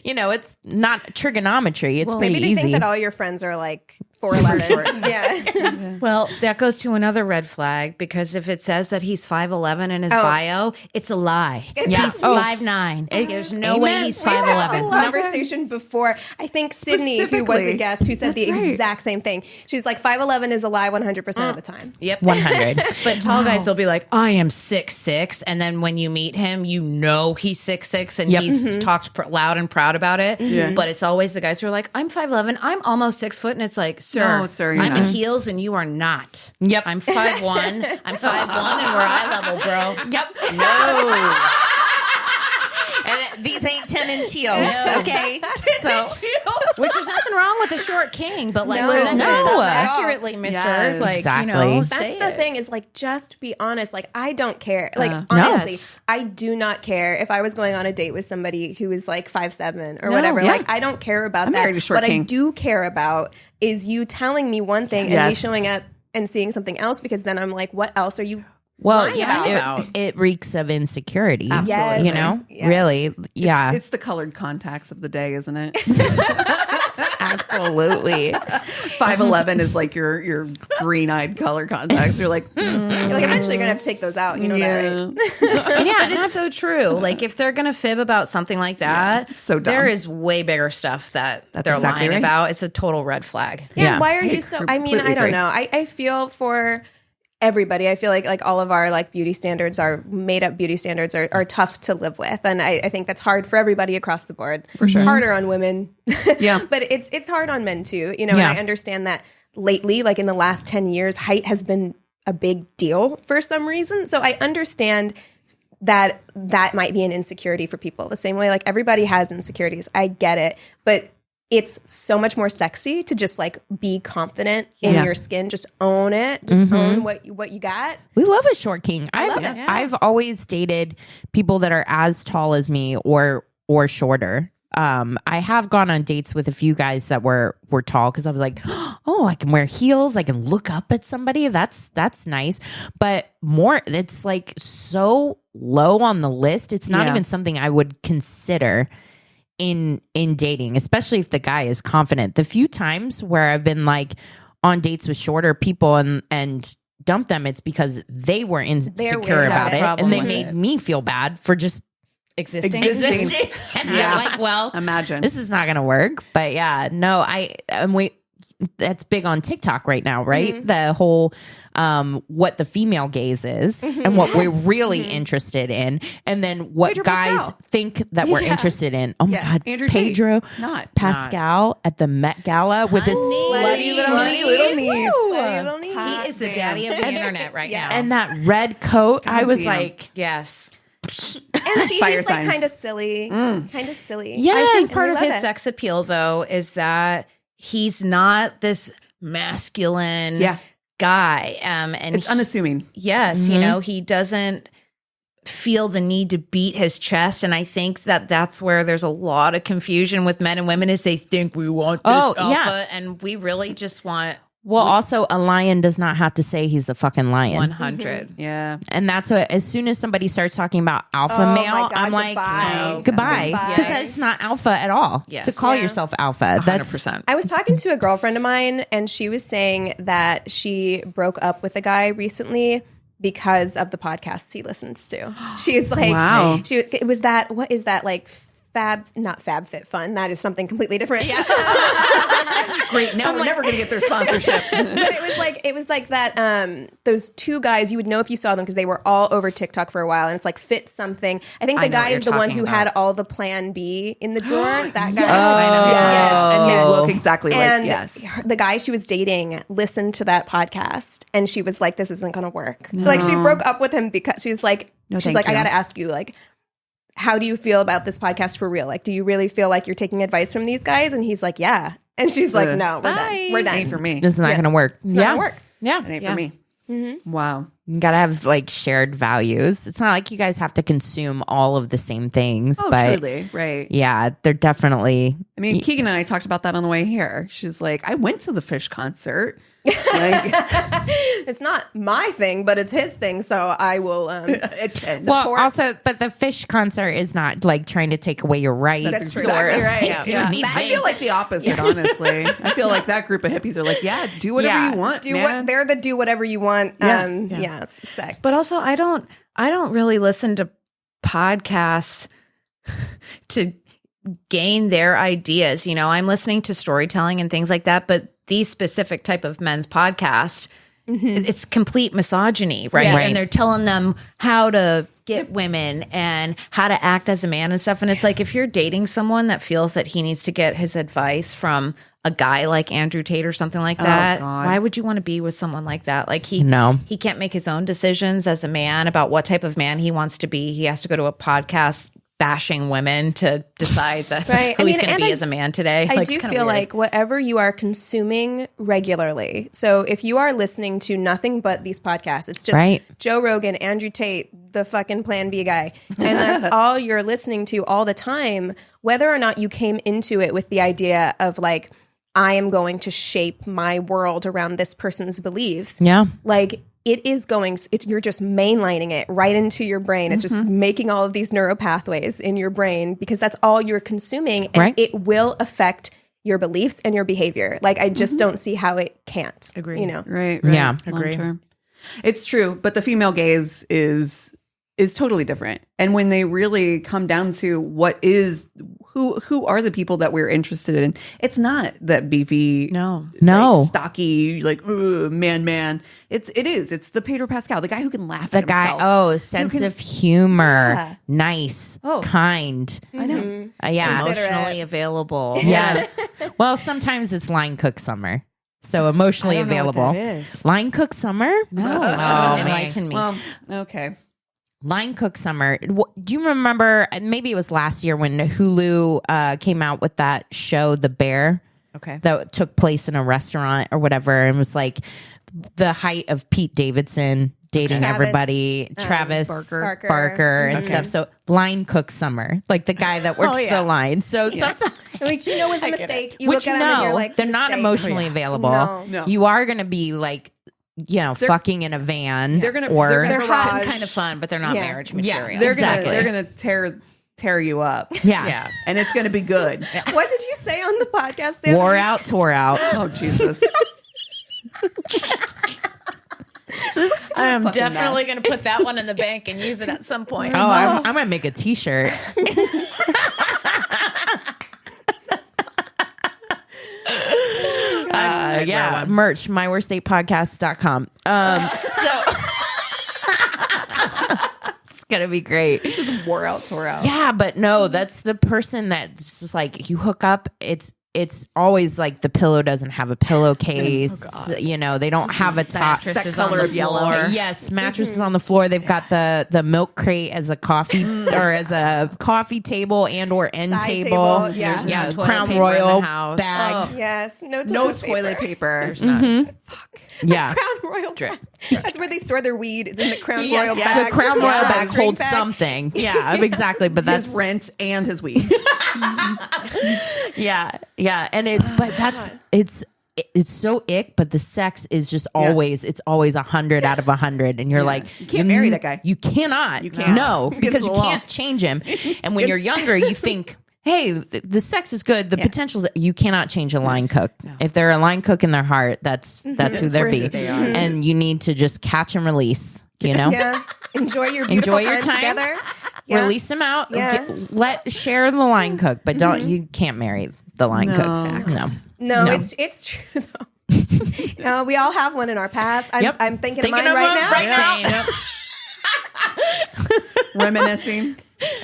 [SPEAKER 4] it's not trigonometry. It's pretty
[SPEAKER 3] Maybe they
[SPEAKER 4] easy.
[SPEAKER 3] think that all your friends are like 4'11". Yeah.
[SPEAKER 1] Well, that goes to another red flag because if it says that he's 5'11" in his bio, it's a lie. He's 5'9". There's no way he's 5'11".
[SPEAKER 3] Conversation before, I think Sydney, who was a guest, who said the exact same thing. She's like, 5'11" is a lie 100% of the time.
[SPEAKER 1] Yep.
[SPEAKER 4] 100.
[SPEAKER 1] But tall guys, they'll be like, I am 6'6", and then when you meet him, you know he's 6'6", and he's talked loud and proud about it. Yeah. But it's always the guys who are like, I'm 5'11", I'm almost 6 foot, and it's like, sir, I'm in heels and you are not.
[SPEAKER 4] Yep.
[SPEAKER 1] I'm 5'1", I'm 5'1", and we're eye level, bro.
[SPEAKER 4] Yep.
[SPEAKER 1] No.
[SPEAKER 4] And these ain't 10-inch heels. Okay. So,
[SPEAKER 1] which there's nothing wrong with a short king, but like,
[SPEAKER 3] No.
[SPEAKER 1] present
[SPEAKER 3] No.
[SPEAKER 1] yourself accurately, mister.
[SPEAKER 2] Yes.
[SPEAKER 1] Like,
[SPEAKER 4] Exactly.
[SPEAKER 1] you know,
[SPEAKER 3] That's
[SPEAKER 1] say
[SPEAKER 3] the
[SPEAKER 1] it.
[SPEAKER 3] thing is like, just be honest. Like, I don't care. Like, honestly,
[SPEAKER 1] Yes.
[SPEAKER 3] I do not care if I was going on a date with somebody who is like 5'7" or
[SPEAKER 2] No,
[SPEAKER 3] whatever.
[SPEAKER 2] yeah.
[SPEAKER 3] Like, I don't care about
[SPEAKER 2] I'm
[SPEAKER 3] that.
[SPEAKER 2] married a short
[SPEAKER 3] What
[SPEAKER 2] king.
[SPEAKER 3] I do care about is you telling me one thing and me
[SPEAKER 2] Yes.
[SPEAKER 3] showing up and seeing something else, because then I'm like, what else are you?
[SPEAKER 4] well,
[SPEAKER 3] lying
[SPEAKER 4] yeah,
[SPEAKER 3] about?
[SPEAKER 4] it reaks of insecurity.
[SPEAKER 2] Absolutely.
[SPEAKER 4] You know,
[SPEAKER 3] Yes.
[SPEAKER 4] really, yeah,
[SPEAKER 2] It's the colored contacts of the day, isn't it?
[SPEAKER 4] absolutely.
[SPEAKER 2] 5'11" is like your green-eyed color contacts. You're like,
[SPEAKER 3] You're like, eventually you're gonna have to take those out. You know that, right?
[SPEAKER 1] And yeah, and it's so true. Like if they're gonna fib about something like that,
[SPEAKER 2] so dumb.
[SPEAKER 1] there is way bigger stuff that they're
[SPEAKER 2] exactly
[SPEAKER 1] lying
[SPEAKER 2] right.
[SPEAKER 1] about. It's a total red flag.
[SPEAKER 3] Yeah.
[SPEAKER 4] Yeah.
[SPEAKER 3] And why are you so? I mean,
[SPEAKER 2] completely
[SPEAKER 3] I don't
[SPEAKER 2] agree.
[SPEAKER 3] know. I feel for everybody. I feel like all of our like beauty standards, our made up beauty standards, are tough to live with, and I think that's hard for everybody across the board. For sure, harder on women.
[SPEAKER 2] Yeah.
[SPEAKER 3] but it's hard on men too. You know,
[SPEAKER 4] Yeah.
[SPEAKER 3] and I understand that lately, like in the last 10 years, height has been a big deal for some reason. So I understand that might be an insecurity for people. The same way, like everybody has insecurities. I get it, but it's so much more sexy to just like be confident in your skin. Just own it. Just own what you got.
[SPEAKER 4] We love a short king. I've always dated people that are as tall as me or shorter. I have gone on dates with a few guys that were tall because I was like, oh, I can wear heels. I can look up at somebody. That's nice. But more, it's like so low on the list. It's not even something I would consider in dating, especially if the guy is confident. The few times where I've been like on dates with shorter people and dumped them, it's because they were insecure about it and they made me feel bad for just
[SPEAKER 1] Existing.
[SPEAKER 4] and I'm like, well,
[SPEAKER 2] imagine
[SPEAKER 4] this is not gonna work. But yeah, no, that's big on TikTok right now, right? The whole what the female gaze is and what we're really interested in, and then what
[SPEAKER 2] Pedro
[SPEAKER 4] guys
[SPEAKER 2] Pascal.
[SPEAKER 4] think that we're interested in. Oh my god,
[SPEAKER 2] Andrew
[SPEAKER 4] Pedro
[SPEAKER 2] Tate.
[SPEAKER 4] Pascal at the Met Gala with his slutty
[SPEAKER 3] little
[SPEAKER 2] knees.
[SPEAKER 1] He is the daddy of the internet right now.
[SPEAKER 4] and that red coat. I was
[SPEAKER 2] damn.
[SPEAKER 4] like,
[SPEAKER 1] yes.
[SPEAKER 3] And see,
[SPEAKER 2] Fire
[SPEAKER 3] he's like
[SPEAKER 2] signs.
[SPEAKER 3] kind of silly. Kind of silly.
[SPEAKER 4] yes,
[SPEAKER 1] I think part
[SPEAKER 3] I
[SPEAKER 1] of
[SPEAKER 3] love
[SPEAKER 1] his
[SPEAKER 3] it.
[SPEAKER 1] sex appeal, though, is that he's not this masculine guy. And
[SPEAKER 2] It's unassuming.
[SPEAKER 1] yes, you know, he doesn't feel the need to beat his chest. And I think that that's where there's a lot of confusion with men and women is they think we want this alpha and we really just want
[SPEAKER 4] well, also a lion does not have to say he's a fucking lion.
[SPEAKER 1] 100.
[SPEAKER 2] Yeah.
[SPEAKER 4] And that's what, as soon as somebody starts talking about alpha
[SPEAKER 3] Oh
[SPEAKER 4] male,
[SPEAKER 3] my God,
[SPEAKER 4] I'm like,
[SPEAKER 3] goodbye.
[SPEAKER 4] goodbye. Because
[SPEAKER 3] Yes.
[SPEAKER 4] that's not alpha at all.
[SPEAKER 1] Yes.
[SPEAKER 4] To call
[SPEAKER 3] Yeah.
[SPEAKER 4] yourself alpha. That's
[SPEAKER 1] 100%.
[SPEAKER 3] I was talking to a girlfriend of mine, and she was saying that she broke up with a guy recently because of the podcasts he listens to. She's like,
[SPEAKER 2] Wow.
[SPEAKER 3] it was that, what is that, like not Fab Fit Fun? That is something completely different. Yeah.
[SPEAKER 2] Great. Now we're never going to get their sponsorship.
[SPEAKER 3] But it was like that. Those two guys, you would know if you saw them because they were all over TikTok for a while, and it's like Fit Something. I think
[SPEAKER 1] I
[SPEAKER 3] the
[SPEAKER 1] know what
[SPEAKER 3] guy
[SPEAKER 1] you're
[SPEAKER 3] is the one
[SPEAKER 1] talking
[SPEAKER 3] who
[SPEAKER 1] about.
[SPEAKER 3] had all the Plan B in the drawer. That guy.
[SPEAKER 2] Yes. And
[SPEAKER 3] Yes.
[SPEAKER 2] you look exactly like,
[SPEAKER 3] And
[SPEAKER 2] yes.
[SPEAKER 3] the guy she was dating listened to that podcast, and she was like, "This isn't going to work." Like she broke up with him because she was like,
[SPEAKER 2] thank
[SPEAKER 3] "I
[SPEAKER 2] you.
[SPEAKER 3] got to ask you, like, how do you feel about this podcast for real? Like, do you really feel like you're taking advice from these guys?" And he's like, "Yeah." And she's like, "No, we're done. We're done.
[SPEAKER 2] Ain't for me.
[SPEAKER 4] this is not going to work.
[SPEAKER 3] It's not gonna work."
[SPEAKER 4] Yeah.
[SPEAKER 2] It ain't for me. Wow.
[SPEAKER 4] You got to have like shared values. It's not like you guys have to consume all of the same things.
[SPEAKER 2] Oh,
[SPEAKER 4] but
[SPEAKER 2] truly. Right.
[SPEAKER 4] yeah, they're definitely.
[SPEAKER 2] I mean, Keegan and I talked about that on the way here. She's like, I went to the Fish concert.
[SPEAKER 3] It's not my thing, but it's his thing, so I will support.
[SPEAKER 4] Well, also, but the fish concert is not like trying to take away your rights.
[SPEAKER 3] That's
[SPEAKER 4] or-
[SPEAKER 3] exactly right.
[SPEAKER 2] Yeah.
[SPEAKER 4] Yeah.
[SPEAKER 2] I feel like the opposite, honestly. I feel like that group of hippies are like, yeah, do whatever you want, man.
[SPEAKER 3] They're the do whatever you want.
[SPEAKER 2] Yeah.
[SPEAKER 3] It's a sect.
[SPEAKER 1] But also, I don't really listen to podcasts to gain their ideas. You know, I'm listening to storytelling and things like that, but these specific type of men's podcast, it's complete misogyny, right?
[SPEAKER 3] Yeah.
[SPEAKER 1] And they're telling them how to get women and how to act as a man and stuff. And it's like, if you're dating someone that feels that he needs to get his advice from a guy like Andrew Tate or something like that,
[SPEAKER 2] God.
[SPEAKER 1] why would you want to be with someone like that? Like he can't make his own decisions as a man about what type of man he wants to be. He has to go to a podcast bashing women to decide that who he's going to be as a man today.
[SPEAKER 3] I
[SPEAKER 1] Like,
[SPEAKER 3] do
[SPEAKER 1] it's kinda
[SPEAKER 3] feel
[SPEAKER 1] weird.
[SPEAKER 3] like whatever you are consuming regularly. So if you are listening to nothing but these podcasts, it's just Joe Rogan, Andrew Tate, the fucking Plan B guy, and that's all you're listening to all the time, whether or not you came into it with the idea of like, I am going to shape my world around this person's beliefs.
[SPEAKER 4] Yeah.
[SPEAKER 3] Like, it is you're just mainlining it right into your brain. It's just making all of these neural pathways in your brain because that's all you're consuming, and it will affect your beliefs and your behavior. Like, I just don't see how it can't.
[SPEAKER 1] Agree.
[SPEAKER 3] You know?
[SPEAKER 2] Right.
[SPEAKER 4] Yeah.
[SPEAKER 2] Long term. It's true, but the female gaze is totally different. And when they really come down to what is who are the people that we're interested in, it's not that beefy, like, stocky, like man. It's the Pedro Pascal, the guy who can laugh.
[SPEAKER 4] The
[SPEAKER 2] at
[SPEAKER 4] guy,
[SPEAKER 2] himself.
[SPEAKER 4] sense of humor, nice, kind.
[SPEAKER 2] I know.
[SPEAKER 1] Emotionally available.
[SPEAKER 4] Yes. Well, sometimes it's line cook summer. So emotionally
[SPEAKER 1] I don't know what
[SPEAKER 4] available.
[SPEAKER 1] that is.
[SPEAKER 4] Line cook summer?
[SPEAKER 2] No.
[SPEAKER 1] Enlighten me.
[SPEAKER 2] Well, okay.
[SPEAKER 4] Line cook summer. Do you remember? Maybe it was last year when Hulu came out with that show, The Bear.
[SPEAKER 1] Okay.
[SPEAKER 4] That took place in a restaurant or whatever, and was like the height of Pete Davidson dating everybody, Travis Barker and stuff. So line cook summer, like the guy that works the line. So sometimes,
[SPEAKER 3] Which you know is a mistake. You
[SPEAKER 4] which
[SPEAKER 3] look at them and you're like,
[SPEAKER 4] they're not
[SPEAKER 3] mistake.
[SPEAKER 4] emotionally available.
[SPEAKER 3] No.
[SPEAKER 4] You are going to be like, fucking in a van.
[SPEAKER 2] They're
[SPEAKER 1] They're
[SPEAKER 3] garage.
[SPEAKER 1] having kind of fun, but they're not marriage material.
[SPEAKER 2] They're gonna tear you up.
[SPEAKER 4] Yeah.
[SPEAKER 2] And it's gonna be good.
[SPEAKER 3] What did you say on the podcast?
[SPEAKER 4] Wore out, tore out.
[SPEAKER 2] Oh Jesus.
[SPEAKER 1] I am
[SPEAKER 2] fucking
[SPEAKER 1] definitely
[SPEAKER 2] mess.
[SPEAKER 1] going to put that one in the bank and use it at some point.
[SPEAKER 4] Oh, I'm going to make a t-shirt. Yeah, merch, myworstdatepodcast.com. So it's going to be great.
[SPEAKER 2] Just wore out, tore out.
[SPEAKER 4] Yeah, but no, that's the person that's just like, you hook up, it's always like the pillow doesn't have a pillowcase. They don't have a top.
[SPEAKER 1] Mattresses
[SPEAKER 2] that color
[SPEAKER 1] on the
[SPEAKER 2] of yellow.
[SPEAKER 1] floor.
[SPEAKER 4] Yes, mattresses on the floor. They've got the milk crate as a coffee or as a coffee table and or end
[SPEAKER 3] Side
[SPEAKER 4] table.
[SPEAKER 3] table, yeah.
[SPEAKER 1] There's no
[SPEAKER 4] Yeah,
[SPEAKER 1] toilet
[SPEAKER 4] Crown
[SPEAKER 1] paper in
[SPEAKER 4] Royal
[SPEAKER 1] the house.
[SPEAKER 4] bag.
[SPEAKER 3] Yes. No
[SPEAKER 2] No
[SPEAKER 3] toilet
[SPEAKER 2] toilet paper.
[SPEAKER 1] There's not.
[SPEAKER 4] Yeah.
[SPEAKER 3] Crown Royal bag. That's where they store their weed. Is in the Crown Royal
[SPEAKER 2] yeah.
[SPEAKER 3] bag.
[SPEAKER 4] The Crown Royal
[SPEAKER 3] Yeah.
[SPEAKER 4] bag
[SPEAKER 3] Drink
[SPEAKER 4] holds
[SPEAKER 3] bag.
[SPEAKER 4] something. Yeah, exactly. But that's
[SPEAKER 2] His rent and his weed.
[SPEAKER 4] yeah. And it's so ick, but the sex is just always, it's always 100 out of 100. And you're like,
[SPEAKER 2] You can't marry that guy.
[SPEAKER 4] You cannot.
[SPEAKER 2] You can't.
[SPEAKER 4] No,
[SPEAKER 2] It's
[SPEAKER 4] because
[SPEAKER 2] against
[SPEAKER 4] you
[SPEAKER 2] the law.
[SPEAKER 4] can't change him. And when you're younger, you think, hey, the sex is good. The potential's, you cannot change a line cook. If they're a line cook in their heart, that's who they're be.
[SPEAKER 1] they are.
[SPEAKER 4] And you need to just catch and release,
[SPEAKER 3] Yeah. Enjoy your beautiful
[SPEAKER 4] Enjoy your time.
[SPEAKER 3] together. Yeah.
[SPEAKER 4] Release them out.
[SPEAKER 3] Yeah.
[SPEAKER 4] Share the line cook, but you can't marry the line cook.
[SPEAKER 3] No,
[SPEAKER 4] No.
[SPEAKER 3] it's true though. We all have one in our past. I'm thinking of mine
[SPEAKER 4] of
[SPEAKER 3] right
[SPEAKER 4] one
[SPEAKER 3] now.
[SPEAKER 4] right now.
[SPEAKER 2] Reminiscing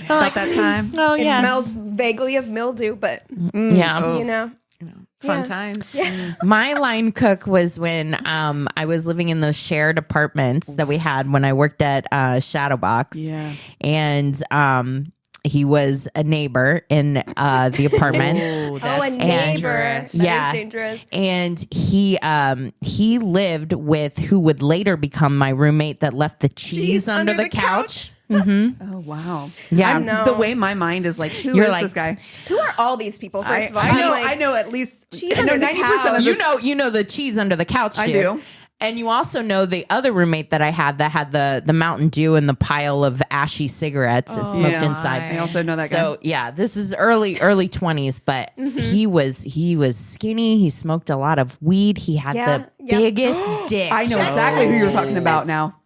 [SPEAKER 2] about that time.
[SPEAKER 4] Oh,
[SPEAKER 3] It
[SPEAKER 4] yes.
[SPEAKER 3] smells vaguely of mildew, but
[SPEAKER 4] Yeah.
[SPEAKER 3] you know.
[SPEAKER 1] Fun
[SPEAKER 3] Yeah.
[SPEAKER 1] times.
[SPEAKER 4] My line cook was when I was living in those shared apartments that we had when I worked at Shadowbox.
[SPEAKER 2] Yeah.
[SPEAKER 4] And he was a neighbor in the apartment.
[SPEAKER 1] Oh,
[SPEAKER 3] A
[SPEAKER 1] that's
[SPEAKER 3] neighbor.
[SPEAKER 1] dangerous.
[SPEAKER 3] That
[SPEAKER 4] Yeah.
[SPEAKER 3] is dangerous.
[SPEAKER 4] And he lived with who would later become my roommate that left the cheese under the couch.
[SPEAKER 2] Oh, wow.
[SPEAKER 4] Yeah.
[SPEAKER 2] The way my mind is like, who
[SPEAKER 4] You're
[SPEAKER 2] is
[SPEAKER 4] like,
[SPEAKER 2] this guy?
[SPEAKER 3] Who are all these people? First of all,
[SPEAKER 2] I know at least
[SPEAKER 3] Cheese
[SPEAKER 2] I know
[SPEAKER 3] under the
[SPEAKER 2] 90%
[SPEAKER 3] couch.
[SPEAKER 2] of this.
[SPEAKER 4] You know the cheese under the couch.
[SPEAKER 2] I
[SPEAKER 4] dude.
[SPEAKER 2] do.
[SPEAKER 4] And you also know the other roommate that I had that had the Mountain Dew and the pile of ashy cigarettes and smoked
[SPEAKER 2] Yeah.
[SPEAKER 4] inside.
[SPEAKER 2] I also know that guy.
[SPEAKER 4] So yeah, this is early 20s, but he was skinny. He smoked a lot of weed. He had the biggest dick.
[SPEAKER 2] I know exactly who you're talking about now.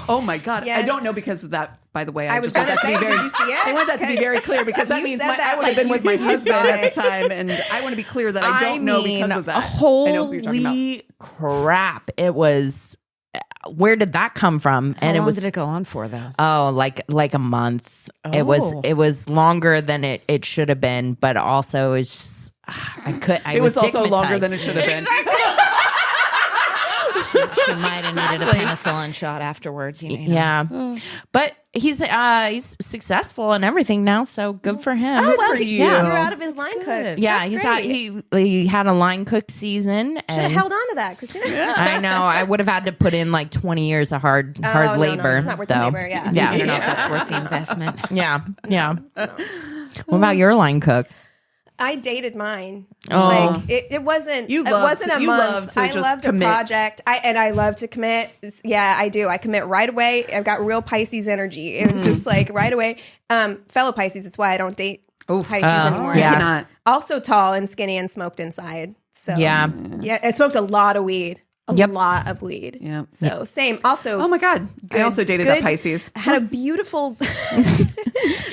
[SPEAKER 2] Oh my God.
[SPEAKER 3] Yes.
[SPEAKER 2] I don't know because of that, by the way.
[SPEAKER 3] I was
[SPEAKER 2] just want
[SPEAKER 3] gonna
[SPEAKER 2] that to be
[SPEAKER 3] say,
[SPEAKER 2] very,
[SPEAKER 3] did you see it?
[SPEAKER 2] I want that to be very clear because that
[SPEAKER 3] You
[SPEAKER 2] means
[SPEAKER 3] said that
[SPEAKER 2] I would have
[SPEAKER 3] like
[SPEAKER 2] been with my
[SPEAKER 3] you
[SPEAKER 2] husband
[SPEAKER 3] saw
[SPEAKER 2] at the
[SPEAKER 3] it.
[SPEAKER 2] time, and I want to be clear that I don't know because of that. I know who you're talking about.
[SPEAKER 4] Holy crap. It was, where did that come from?
[SPEAKER 1] How
[SPEAKER 4] And
[SPEAKER 1] long
[SPEAKER 4] it was,
[SPEAKER 1] did it go on for though?
[SPEAKER 4] oh, like a month. It was longer than it should have been, but also it's just,
[SPEAKER 2] It was also longer than it should have been.
[SPEAKER 1] She might have needed a penicillin shot afterwards. You know.
[SPEAKER 4] Yeah, but he's successful and everything now, so good for him.
[SPEAKER 3] Oh, well,
[SPEAKER 2] for
[SPEAKER 3] he
[SPEAKER 2] you.
[SPEAKER 3] grew out of his line cook.
[SPEAKER 4] Yeah,
[SPEAKER 3] That's great.
[SPEAKER 4] he had a line cook season.
[SPEAKER 3] Should have
[SPEAKER 4] And
[SPEAKER 3] held on to that, Christina.
[SPEAKER 4] I know I would have had to put in like 20 years of hard
[SPEAKER 3] no,
[SPEAKER 4] labor.
[SPEAKER 3] it's not worth
[SPEAKER 4] though.
[SPEAKER 3] the labor, yeah.
[SPEAKER 4] yeah,
[SPEAKER 1] I don't know if that's worth the investment.
[SPEAKER 4] yeah. What about your line cook?
[SPEAKER 3] I dated mine.
[SPEAKER 4] Oh.
[SPEAKER 3] Like it wasn't.
[SPEAKER 2] You
[SPEAKER 3] it
[SPEAKER 2] love
[SPEAKER 3] wasn't
[SPEAKER 2] to-
[SPEAKER 3] a
[SPEAKER 2] you
[SPEAKER 3] month.
[SPEAKER 2] love to
[SPEAKER 3] I
[SPEAKER 2] just
[SPEAKER 3] loved
[SPEAKER 2] commit.
[SPEAKER 3] a project. I love to commit. Yeah, I do. I commit right away. I've got real Pisces energy. It was just like right away. Fellow Pisces. It's why I don't date Pisces anymore.
[SPEAKER 4] yeah.
[SPEAKER 2] Cannot.
[SPEAKER 3] Also tall and skinny and smoked inside. So
[SPEAKER 4] Yeah.
[SPEAKER 3] yeah. I smoked a lot of weed. A lot of weed.
[SPEAKER 2] Yeah.
[SPEAKER 3] So same. Also,
[SPEAKER 2] Oh my God. I also dated that
[SPEAKER 3] good-
[SPEAKER 2] Pisces.
[SPEAKER 3] had a beautiful,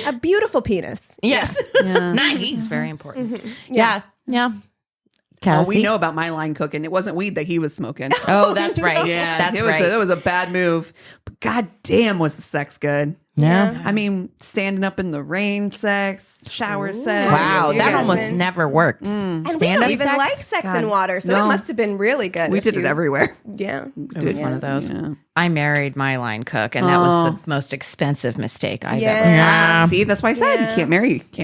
[SPEAKER 3] a beautiful penis.
[SPEAKER 4] Yes,
[SPEAKER 1] Nice. It's very important.
[SPEAKER 4] yeah.
[SPEAKER 2] Oh,
[SPEAKER 4] Cassie?
[SPEAKER 2] we know about my line cooking. It wasn't weed that he was smoking.
[SPEAKER 4] Oh, that's right. That's
[SPEAKER 2] it was
[SPEAKER 4] right.
[SPEAKER 2] it was a bad move. But God damn, was the sex good?
[SPEAKER 4] Yeah.
[SPEAKER 2] I mean, standing up in the rain sex, shower sex.
[SPEAKER 4] Wow,
[SPEAKER 3] Yeah.
[SPEAKER 4] that almost never works.
[SPEAKER 3] And we
[SPEAKER 4] Stand-up
[SPEAKER 3] don't even
[SPEAKER 4] sex?
[SPEAKER 3] like sex
[SPEAKER 2] God.
[SPEAKER 3] in water, so
[SPEAKER 2] No.
[SPEAKER 3] it must have been really good.
[SPEAKER 2] We
[SPEAKER 3] if
[SPEAKER 2] did it
[SPEAKER 3] you-
[SPEAKER 2] everywhere.
[SPEAKER 3] Yeah.
[SPEAKER 1] It was one of those.
[SPEAKER 2] Yeah.
[SPEAKER 1] I married my line cook, and that was the most expensive mistake I've ever.
[SPEAKER 3] Yeah.
[SPEAKER 2] See, that's why I said you can't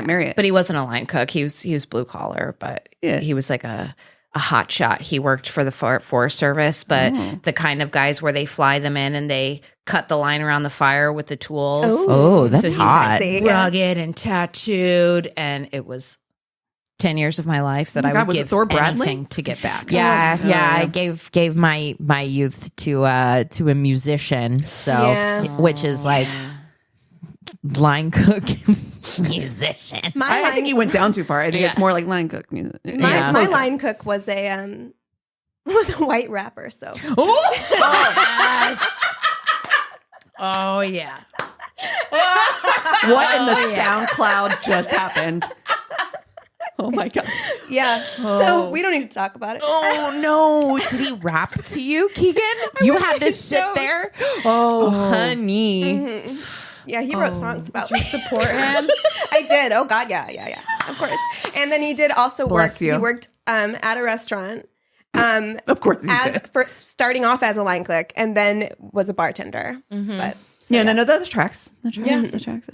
[SPEAKER 2] marry it.
[SPEAKER 1] But he wasn't a line cook. He was blue collar, but
[SPEAKER 2] Yeah.
[SPEAKER 1] he was like a hot shot. He worked for the Forest Service, but the kind of guys where they fly them in and they cut the line around the fire with the tools.
[SPEAKER 4] Oh, that's
[SPEAKER 1] So he's
[SPEAKER 4] hot.
[SPEAKER 3] sexy. Yeah.
[SPEAKER 1] Rugged and tattooed, and it was 10 years of my life that
[SPEAKER 2] Oh my
[SPEAKER 1] I
[SPEAKER 2] God,
[SPEAKER 1] would
[SPEAKER 2] was it
[SPEAKER 1] give
[SPEAKER 2] Thor Bradley?
[SPEAKER 1] anything to get back.
[SPEAKER 4] Yeah, I gave my youth to a musician, so
[SPEAKER 3] Yeah.
[SPEAKER 4] which is like line cook musician.
[SPEAKER 3] My
[SPEAKER 2] I think you went down too far. I think it's more like line cook music.
[SPEAKER 3] my
[SPEAKER 2] Closer.
[SPEAKER 3] line cook was a white rapper. So
[SPEAKER 1] Oh, yeah.
[SPEAKER 2] What in the SoundCloud just happened? Oh my God.
[SPEAKER 3] yeah. So we don't need to talk about it.
[SPEAKER 4] Oh no! Did he rap to you, Keegan? You had to sit there. Oh, honey.
[SPEAKER 3] Yeah, he wrote songs about me. Support him. I did. Oh God, yeah. Of course. And then he did also
[SPEAKER 2] Bless
[SPEAKER 3] work.
[SPEAKER 2] you.
[SPEAKER 3] He worked at a restaurant.
[SPEAKER 2] Of course.
[SPEAKER 3] As first starting off as a line cook, and then was a bartender. But
[SPEAKER 2] No, that tracks. The tracks.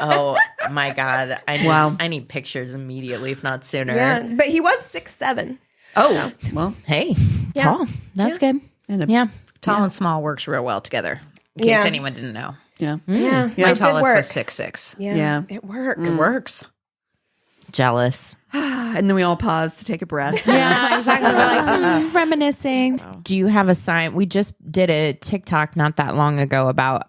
[SPEAKER 4] Oh my God!
[SPEAKER 2] Wow.
[SPEAKER 4] I need pictures immediately, if not sooner.
[SPEAKER 3] yeah, but he was 6'7".
[SPEAKER 2] Oh, well.
[SPEAKER 4] Hey, tall. That's good.
[SPEAKER 2] And
[SPEAKER 4] Yeah.
[SPEAKER 1] Tall and small works real well together. In case
[SPEAKER 3] Yeah.
[SPEAKER 1] anyone didn't know.
[SPEAKER 2] Yeah.
[SPEAKER 3] Yeah,
[SPEAKER 1] My
[SPEAKER 3] it did
[SPEAKER 1] tallest
[SPEAKER 3] work.
[SPEAKER 1] was 6'6".
[SPEAKER 3] Yeah, it works.
[SPEAKER 1] It works.
[SPEAKER 4] Jealous.
[SPEAKER 2] And then we all pause to take a breath.
[SPEAKER 4] Yeah, exactly. We're like reminiscing. Do you have a sign? We just did a TikTok not that long ago about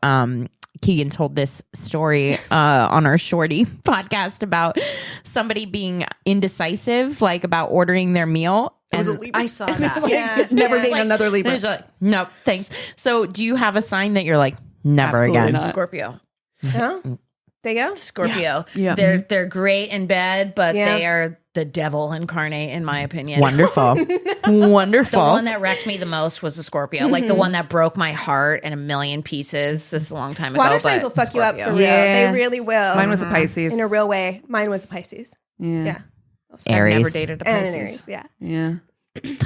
[SPEAKER 4] Keegan told this story on our Shorty podcast about somebody being indecisive, like about ordering their meal. And
[SPEAKER 1] I saw that.
[SPEAKER 3] Yeah,
[SPEAKER 2] Never
[SPEAKER 3] yeah.
[SPEAKER 2] dating another
[SPEAKER 4] and
[SPEAKER 2] Libra.
[SPEAKER 4] he's like, no, thanks. So do you have a sign that you're like, never
[SPEAKER 2] Absolutely
[SPEAKER 4] again?
[SPEAKER 2] not.
[SPEAKER 1] Scorpio.
[SPEAKER 3] Huh? There you go.
[SPEAKER 1] Scorpio.
[SPEAKER 2] Yeah.
[SPEAKER 1] They're great in bed, but
[SPEAKER 3] Yeah.
[SPEAKER 1] they are the devil incarnate, in my opinion.
[SPEAKER 4] Wonderful.
[SPEAKER 1] The
[SPEAKER 4] Wonderful.
[SPEAKER 1] one that wrecked me the most was a Scorpio. Like the one that broke my heart in a million pieces. This is a long time ago.
[SPEAKER 3] Water signs
[SPEAKER 1] but
[SPEAKER 3] will fuck you up
[SPEAKER 1] Scorpio.
[SPEAKER 3] for real.
[SPEAKER 2] Yeah.
[SPEAKER 3] They really will.
[SPEAKER 2] Mine was a Pisces.
[SPEAKER 3] in a real way. Mine was a Pisces. Yeah.
[SPEAKER 4] Aries.
[SPEAKER 1] I've never dated a
[SPEAKER 3] And
[SPEAKER 1] Pisces.
[SPEAKER 3] an Aries. Yeah.
[SPEAKER 2] Yeah.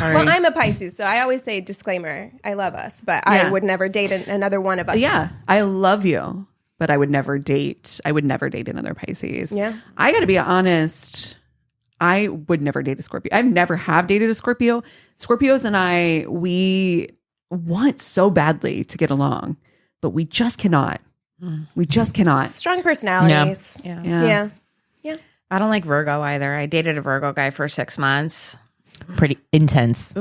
[SPEAKER 3] Well, I'm a Pisces, so I always say disclaimer. I love us, but I would never date another one of us.
[SPEAKER 2] Yeah. I love you, but I would never date another Pisces.
[SPEAKER 3] Yeah.
[SPEAKER 2] I got to be honest. I would never date a Scorpio. I've never have dated a Scorpio. Scorpios and we want so badly to get along, but we just cannot. We just cannot.
[SPEAKER 3] Strong personalities.
[SPEAKER 1] Yeah.
[SPEAKER 3] Yeah.
[SPEAKER 1] I don't like Virgo either. I dated a Virgo guy for 6 months.
[SPEAKER 4] Pretty intense.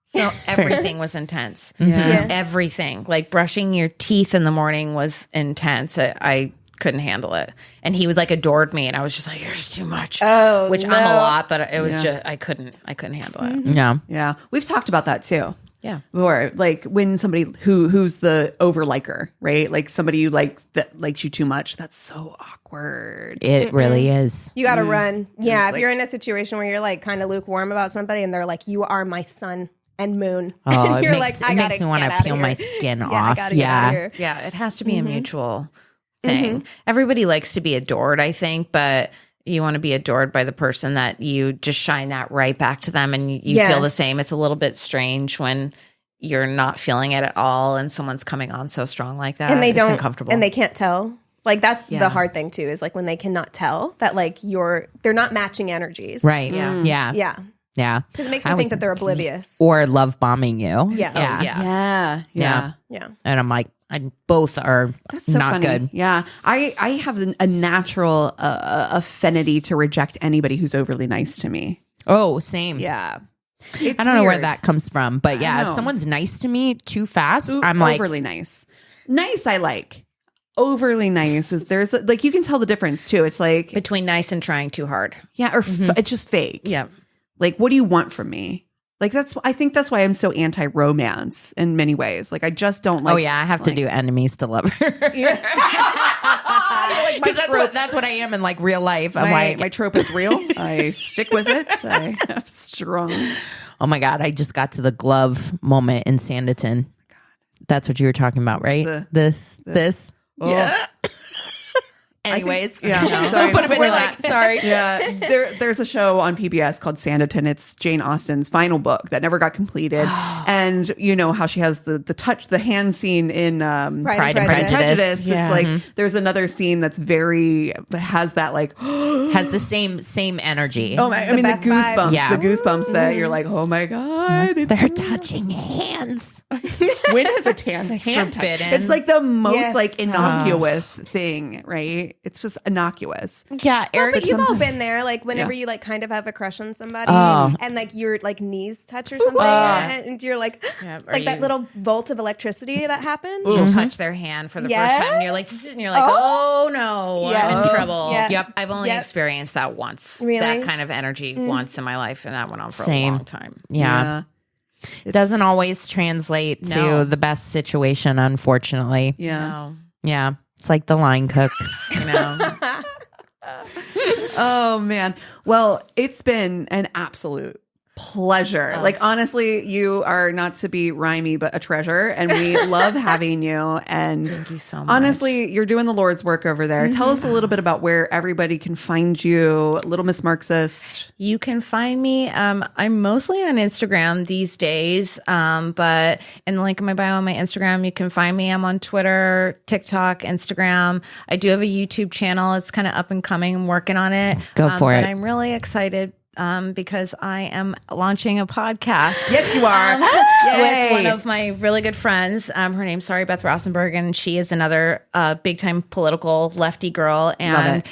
[SPEAKER 1] So everything was intense.
[SPEAKER 3] Yeah.
[SPEAKER 1] Everything. Like brushing your teeth in the morning was intense. I couldn't handle it. And he was like adored me and I was just like, here's too much.
[SPEAKER 3] Oh,
[SPEAKER 1] which
[SPEAKER 3] no.
[SPEAKER 1] I'm a lot, but it was just I couldn't handle it.
[SPEAKER 4] Yeah.
[SPEAKER 2] Yeah. We've talked about that too.
[SPEAKER 1] Yeah.
[SPEAKER 2] Or like when somebody who's the over liker, right? Like somebody you like that likes you too much. That's so awkward.
[SPEAKER 4] It really is.
[SPEAKER 3] You got to run. Yeah. If
[SPEAKER 2] like-
[SPEAKER 3] you're in a situation where you're like kind of lukewarm about somebody and they're like, you are my sun and moon.
[SPEAKER 4] Oh,
[SPEAKER 3] and
[SPEAKER 4] it
[SPEAKER 3] you're
[SPEAKER 4] makes,
[SPEAKER 3] like,
[SPEAKER 4] it makes me want to peel my skin off.
[SPEAKER 3] Get out of here.
[SPEAKER 1] Yeah, it has to be a mutual thing. Everybody likes to be adored, I think, but you want to be adored by the person that you just shine that right back to them and you feel the
[SPEAKER 3] Yes.
[SPEAKER 1] same. It's a little bit strange when you're not feeling it at all and someone's coming on so strong like that.
[SPEAKER 3] And they
[SPEAKER 1] It's
[SPEAKER 3] don't,
[SPEAKER 1] uncomfortable.
[SPEAKER 3] and they can't tell. Like that's
[SPEAKER 1] Yeah.
[SPEAKER 3] the hard thing too, is like when they cannot tell that like they're not matching energies.
[SPEAKER 4] Right.
[SPEAKER 1] Yeah.
[SPEAKER 4] Yeah.
[SPEAKER 3] Yeah.
[SPEAKER 4] Yeah.
[SPEAKER 3] Because it makes
[SPEAKER 4] I
[SPEAKER 3] me
[SPEAKER 4] was-
[SPEAKER 3] think that they're oblivious.
[SPEAKER 4] Or love bombing you.
[SPEAKER 3] Yeah. Oh,
[SPEAKER 4] Yeah.
[SPEAKER 1] yeah.
[SPEAKER 2] Yeah.
[SPEAKER 3] Yeah.
[SPEAKER 4] And I'm like, both are
[SPEAKER 2] That's so
[SPEAKER 4] not
[SPEAKER 2] funny.
[SPEAKER 4] good.
[SPEAKER 2] Yeah. I have a natural affinity to reject anybody who's overly nice to me.
[SPEAKER 4] Oh, same.
[SPEAKER 2] Yeah.
[SPEAKER 4] I don't know where that comes from, but yeah, if
[SPEAKER 2] know.
[SPEAKER 4] someone's nice to me too fast,
[SPEAKER 2] Ooh,
[SPEAKER 4] I'm like,
[SPEAKER 2] overly nice. Nice, I like. Overly nice is like you can tell the difference too. It's like
[SPEAKER 1] Between nice and trying too hard.
[SPEAKER 2] yeah, or it's just fake.
[SPEAKER 1] Yeah.
[SPEAKER 2] Like, what do you want from me? Like I think that's why I'm so anti-romance in many ways. Like I just don't like.
[SPEAKER 4] oh yeah, I have to do enemies to love her. Because that's what I am in like real life. I'm like,
[SPEAKER 2] my trope is real. I stick with it. I have strong.
[SPEAKER 4] oh my God, I just got to the glove moment in Sanditon. That's what you were talking about, right? This.
[SPEAKER 2] Yeah.
[SPEAKER 4] Anyways,
[SPEAKER 2] Yeah. Sorry.
[SPEAKER 4] put a pin in that. Sorry.
[SPEAKER 2] Yeah, there's a show on PBS called Sanditon. It's Jane Austen's final book that never got completed, and you know how she has the hand scene in
[SPEAKER 3] Pride and
[SPEAKER 4] Prejudice.
[SPEAKER 2] It's
[SPEAKER 4] Yeah.
[SPEAKER 2] like there's another scene that's has that like
[SPEAKER 4] Has the same energy.
[SPEAKER 2] oh my, I mean the
[SPEAKER 3] best vibe.
[SPEAKER 2] goosebumps,
[SPEAKER 4] Yeah.
[SPEAKER 2] the goosebumps that you're like oh my god, it's
[SPEAKER 4] They're touching hands.
[SPEAKER 2] when has a hand touch?
[SPEAKER 1] forbidden.
[SPEAKER 2] It's like the most
[SPEAKER 3] Yes.
[SPEAKER 2] like innocuous thing, right? It's just innocuous.
[SPEAKER 4] Yeah, Eric.
[SPEAKER 3] But you've all been there, like whenever
[SPEAKER 2] Yeah.
[SPEAKER 3] you like kind of have a crush on somebody,
[SPEAKER 4] Oh.
[SPEAKER 3] and like your like knees touch or something, and you're like,
[SPEAKER 1] Yeah, or
[SPEAKER 3] like that
[SPEAKER 1] you-
[SPEAKER 3] little bolt of electricity that happened.
[SPEAKER 1] You'll touch their hand for the first time and you're like, oh no, I'm in trouble.
[SPEAKER 3] Yeah.
[SPEAKER 4] Yep.
[SPEAKER 1] I've only
[SPEAKER 3] Yep.
[SPEAKER 1] experienced that once.
[SPEAKER 3] Really?
[SPEAKER 1] That kind of energy once in my life, and that went on for
[SPEAKER 4] Same.
[SPEAKER 1] a long time.
[SPEAKER 4] Yeah. It doesn't always translate to
[SPEAKER 1] No.
[SPEAKER 4] the best situation, unfortunately.
[SPEAKER 2] Yeah.
[SPEAKER 1] No.
[SPEAKER 4] Yeah. It's like the line cook.
[SPEAKER 1] You know?
[SPEAKER 2] Oh man. Well, it's been an absolute pleasure. Like honestly, you are not to be rhymey, but a treasure, and we love having you. And
[SPEAKER 1] Thank you so much.
[SPEAKER 2] honestly, you're doing the Lord's work over there. Tell us a little bit about where everybody can find you, Little Miss Marxist.
[SPEAKER 1] You can find me. I'm mostly on Instagram these days, but in the link in my bio on my Instagram, you can find me. I'm on Twitter, TikTok, Instagram. I do have a YouTube channel. It's kind of up and coming. I'm working on it.
[SPEAKER 4] Go for it.
[SPEAKER 1] But I'm really excited because I am launching a podcast.
[SPEAKER 2] Yes, you are.
[SPEAKER 1] With one of my really good friends. Her name's Sorry Beth Rosenberg, and she is another big time political lefty girl. And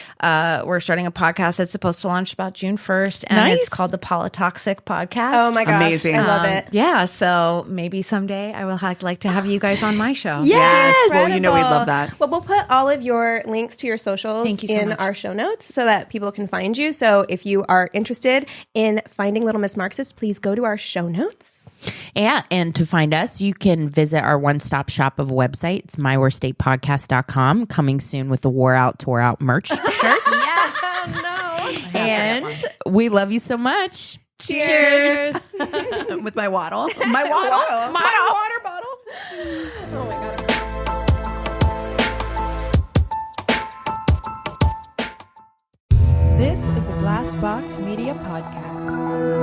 [SPEAKER 1] we're starting a podcast that's supposed to launch about June 1st, and it's called the Politoxic Podcast.
[SPEAKER 3] Oh my gosh,
[SPEAKER 2] Amazing.
[SPEAKER 3] I love it.
[SPEAKER 1] Yeah, so maybe someday I will like to have you guys on my show.
[SPEAKER 2] Yes. Well, you know we'd
[SPEAKER 3] Incredible.
[SPEAKER 2] love that.
[SPEAKER 3] Well, we'll put all of your links to your socials
[SPEAKER 1] Thank you so
[SPEAKER 3] in
[SPEAKER 1] much.
[SPEAKER 3] our show notes so that people can find you. So if you are interested in finding Little Miss Marxist, please go to our show notes.
[SPEAKER 4] Yeah. And to find us, you can visit our one-stop shop of a website. It's myworstatepodcast.com. Coming soon with the War Out, Tore Out merch shirts.
[SPEAKER 3] Yes. No.
[SPEAKER 4] And we love you so much.
[SPEAKER 3] Cheers.
[SPEAKER 2] With my waddle. My waddle. My water bottle.
[SPEAKER 3] Oh my God.
[SPEAKER 9] This is a Glass Box Media Podcast.